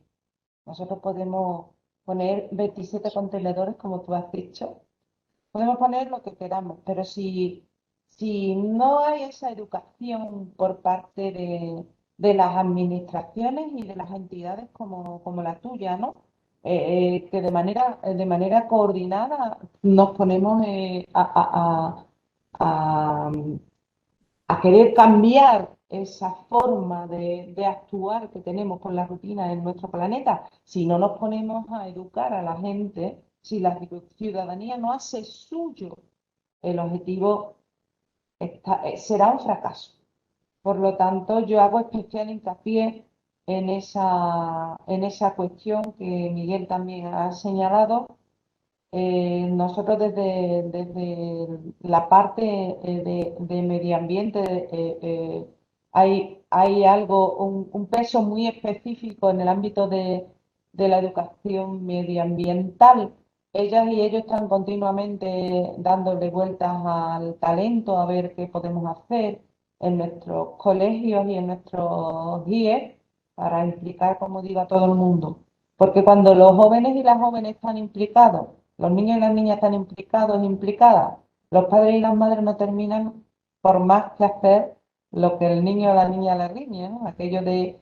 Nosotros podemos poner 27 contenedores, como tú has dicho, podemos poner lo que queramos, pero si no hay esa educación por parte de las administraciones y de las entidades como la tuya, ¿no? Que de manera coordinada nos ponemos a- a querer cambiar esa forma de actuar que tenemos con la rutina en nuestro planeta, si no nos ponemos a educar a la gente, si la ciudadanía no hace suyo el objetivo, será un fracaso. Por lo tanto, yo hago especial hincapié en esa cuestión que Miguel también ha señalado. Nosotros desde la parte de medio ambiente hay algo, un peso muy específico en el ámbito de la educación medioambiental. Ellas y ellos están continuamente dándole vueltas al talento, a ver qué podemos hacer en nuestros colegios y en nuestros GIE para implicar, como digo, a todo el mundo. Porque cuando los jóvenes y las jóvenes están implicados, los niños y las niñas están implicados e implicadas, los padres y las madres no terminan por más que hacer lo que el niño o la niña le riñe, ¿no? Aquello del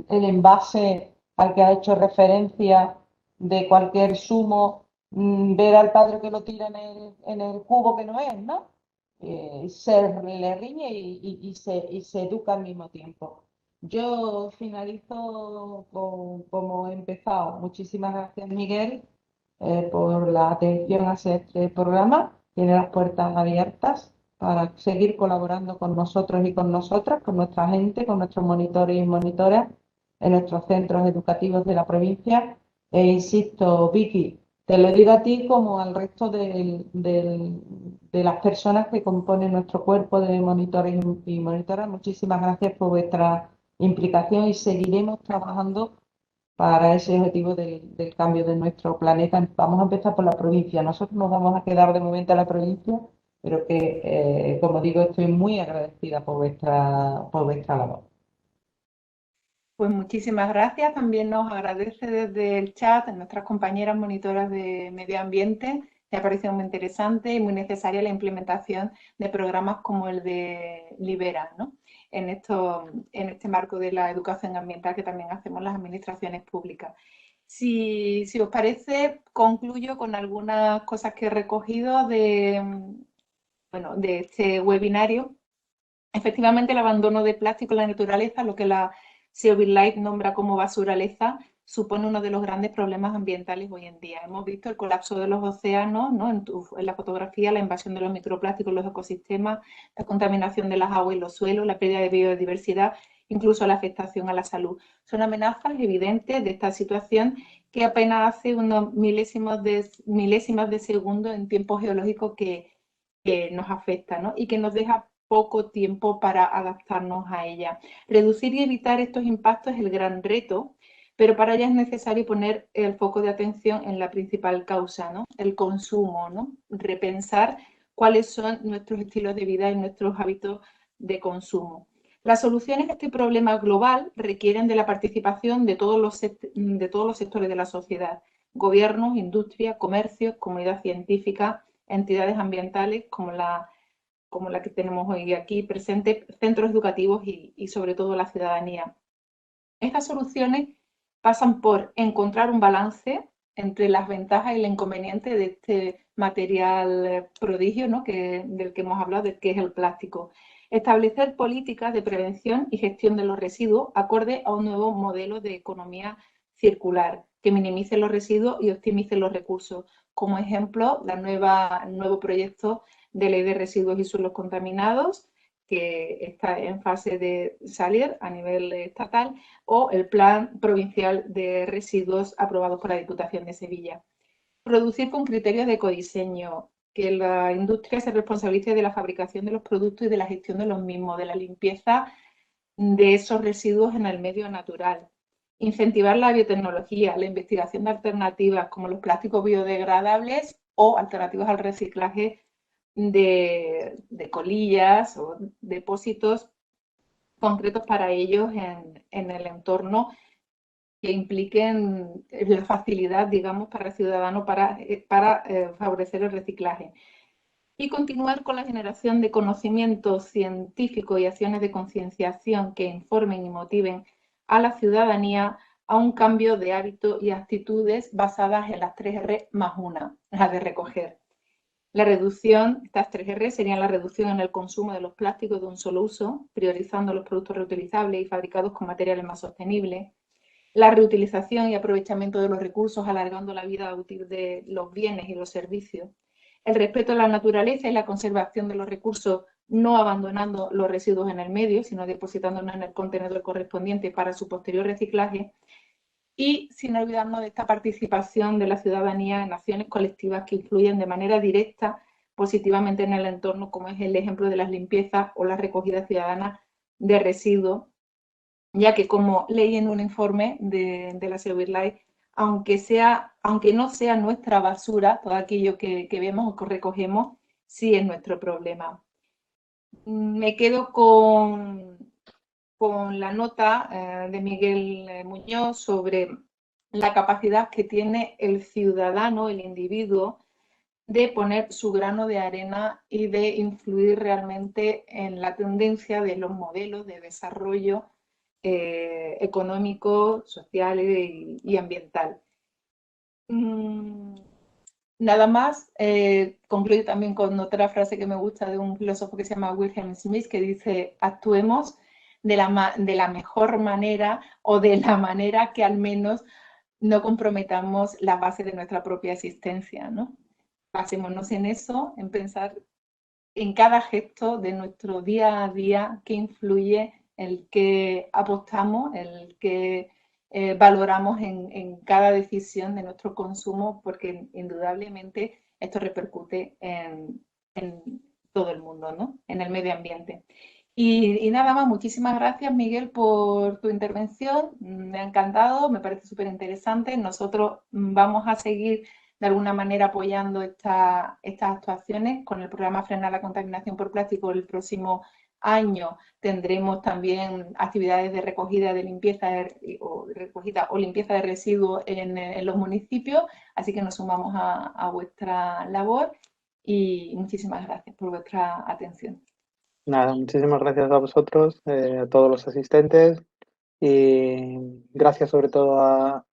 envase al que ha hecho referencia de cualquier zumo, ver al padre que lo tira en el cubo que no es, ¿no? Se le riñe y se educa al mismo tiempo. Yo finalizo como he empezado. Muchísimas gracias, Miguel, por la atención hacia este programa. Tiene las puertas abiertas para seguir colaborando con nosotros y con nosotras, con nuestra gente, con nuestros monitores y monitoras en nuestros centros educativos de la provincia. E insisto, Vicky, te lo digo a ti como al resto de las personas que componen nuestro cuerpo de monitores y monitoras. Muchísimas gracias por vuestra implicación y seguiremos trabajando para ese objetivo del cambio de nuestro planeta. Vamos a empezar por la provincia. Nosotros nos vamos a quedar de momento en la provincia, pero que, como digo, estoy muy agradecida por vuestra labor. Pues muchísimas gracias. También nos agradece desde el chat a nuestras compañeras monitoras de medio ambiente. Me ha parecido muy interesante y muy necesaria la implementación de programas como el de Libera, ¿no? En este marco de la educación ambiental que también hacemos las administraciones públicas. Si os parece, concluyo con algunas cosas que he recogido de este webinario. Efectivamente, el abandono de plástico en la naturaleza, lo que la Silver Light nombra como basuraleza, supone uno de los grandes problemas ambientales hoy en día. Hemos visto el colapso de los océanos, ¿no? En la fotografía, la invasión de los microplásticos en los ecosistemas, la contaminación de las aguas y los suelos, la pérdida de biodiversidad, incluso la afectación a la salud. Son amenazas evidentes de esta situación que apenas hace unos milésimas de segundo en tiempo geológico que nos afecta, ¿no? Y que nos deja poco tiempo para adaptarnos a ella. Reducir y evitar estos impactos es el gran reto, pero para ello es necesario poner el foco de atención en la principal causa, ¿no? El consumo, ¿no? Repensar cuáles son nuestros estilos de vida y nuestros hábitos de consumo. Las soluciones a este problema global requieren de la participación de todos los sectores de la sociedad: gobiernos, industria, comercio, comunidad científica, entidades ambientales como la que tenemos hoy aquí presente, centros educativos y sobre todo la ciudadanía. Estas soluciones pasan por encontrar un balance entre las ventajas y el inconveniente de este material prodigio, ¿no? del que hemos hablado, que es el plástico. Establecer políticas de prevención y gestión de los residuos acorde a un nuevo modelo de economía circular que minimice los residuos y optimice los recursos. Como ejemplo, el nuevo proyecto de ley de residuos y suelos contaminados, que está en fase de salir a nivel estatal, o el Plan Provincial de Residuos aprobado por la Diputación de Sevilla. Producir con criterios de ecodiseño, que la industria se responsabilice de la fabricación de los productos y de la gestión de los mismos, de la limpieza de esos residuos en el medio natural. Incentivar la biotecnología, la investigación de alternativas como los plásticos biodegradables o alternativas al reciclaje de colillas o depósitos concretos para ellos en el entorno, que impliquen la facilidad, digamos, para el ciudadano para favorecer el reciclaje. Y continuar con la generación de conocimiento científico y acciones de concienciación que informen y motiven a la ciudadanía a un cambio de hábitos y actitudes basadas en las 3R más una, la de recoger. La reducción, estas 3R serían la reducción en el consumo de los plásticos de un solo uso, priorizando los productos reutilizables y fabricados con materiales más sostenibles. La reutilización y aprovechamiento de los recursos, alargando la vida útil de los bienes y los servicios. El respeto a la naturaleza y la conservación de los recursos, no abandonando los residuos en el medio, sino depositándolos en el contenedor correspondiente para su posterior reciclaje. Y sin olvidarnos de esta participación de la ciudadanía en acciones colectivas que influyen de manera directa positivamente en el entorno, como es el ejemplo de las limpiezas o la recogida ciudadana de residuos, ya que, como leí en un informe de la SeoBirdLife, aunque no sea nuestra basura, todo aquello que vemos o que recogemos, sí es nuestro problema. Me quedo con la nota de Miguel Muñoz sobre la capacidad que tiene el ciudadano, el individuo, de poner su grano de arena y de influir realmente en la tendencia de los modelos de desarrollo económico, social y ambiental. Nada más, concluyo también con otra frase que me gusta de un filósofo que se llama Wilhelm Smith, que dice: actuemos de la mejor manera, o de la manera que al menos no comprometamos la base de nuestra propia existencia, ¿no? Basémonos en eso, en pensar en cada gesto de nuestro día a día que influye, el que apostamos, el que valoramos en cada decisión de nuestro consumo, porque indudablemente esto repercute en todo el mundo, ¿no? En el medio ambiente. Y nada más, muchísimas gracias, Miguel, por tu intervención. Me ha encantado, me parece súper interesante. Nosotros vamos a seguir de alguna manera apoyando estas actuaciones con el programa Frenar la Contaminación por Plástico. El próximo año tendremos también actividades de recogida, de limpieza o limpieza de residuos en los municipios, así que nos sumamos a vuestra labor y muchísimas gracias por vuestra atención. Nada, muchísimas gracias a vosotros, a todos los asistentes, y gracias sobre todo a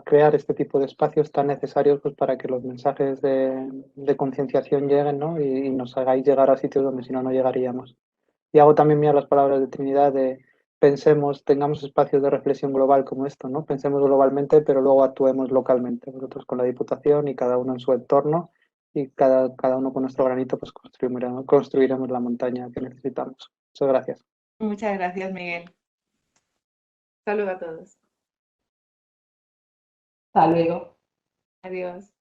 crear este tipo de espacios tan necesarios, pues, para que los mensajes de concienciación lleguen, ¿no? Y nos hagáis llegar a sitios donde si no, no llegaríamos. Y hago también mías las palabras de Trinidad de pensemos, tengamos espacios de reflexión global como esto, ¿no? Pensemos globalmente, pero luego actuemos localmente, nosotros con la Diputación y cada uno en su entorno, y cada uno con nuestro granito, pues construiremos la montaña que necesitamos. Muchas gracias. Muchas gracias, Miguel. Saludos a todos. Hasta luego. Adiós.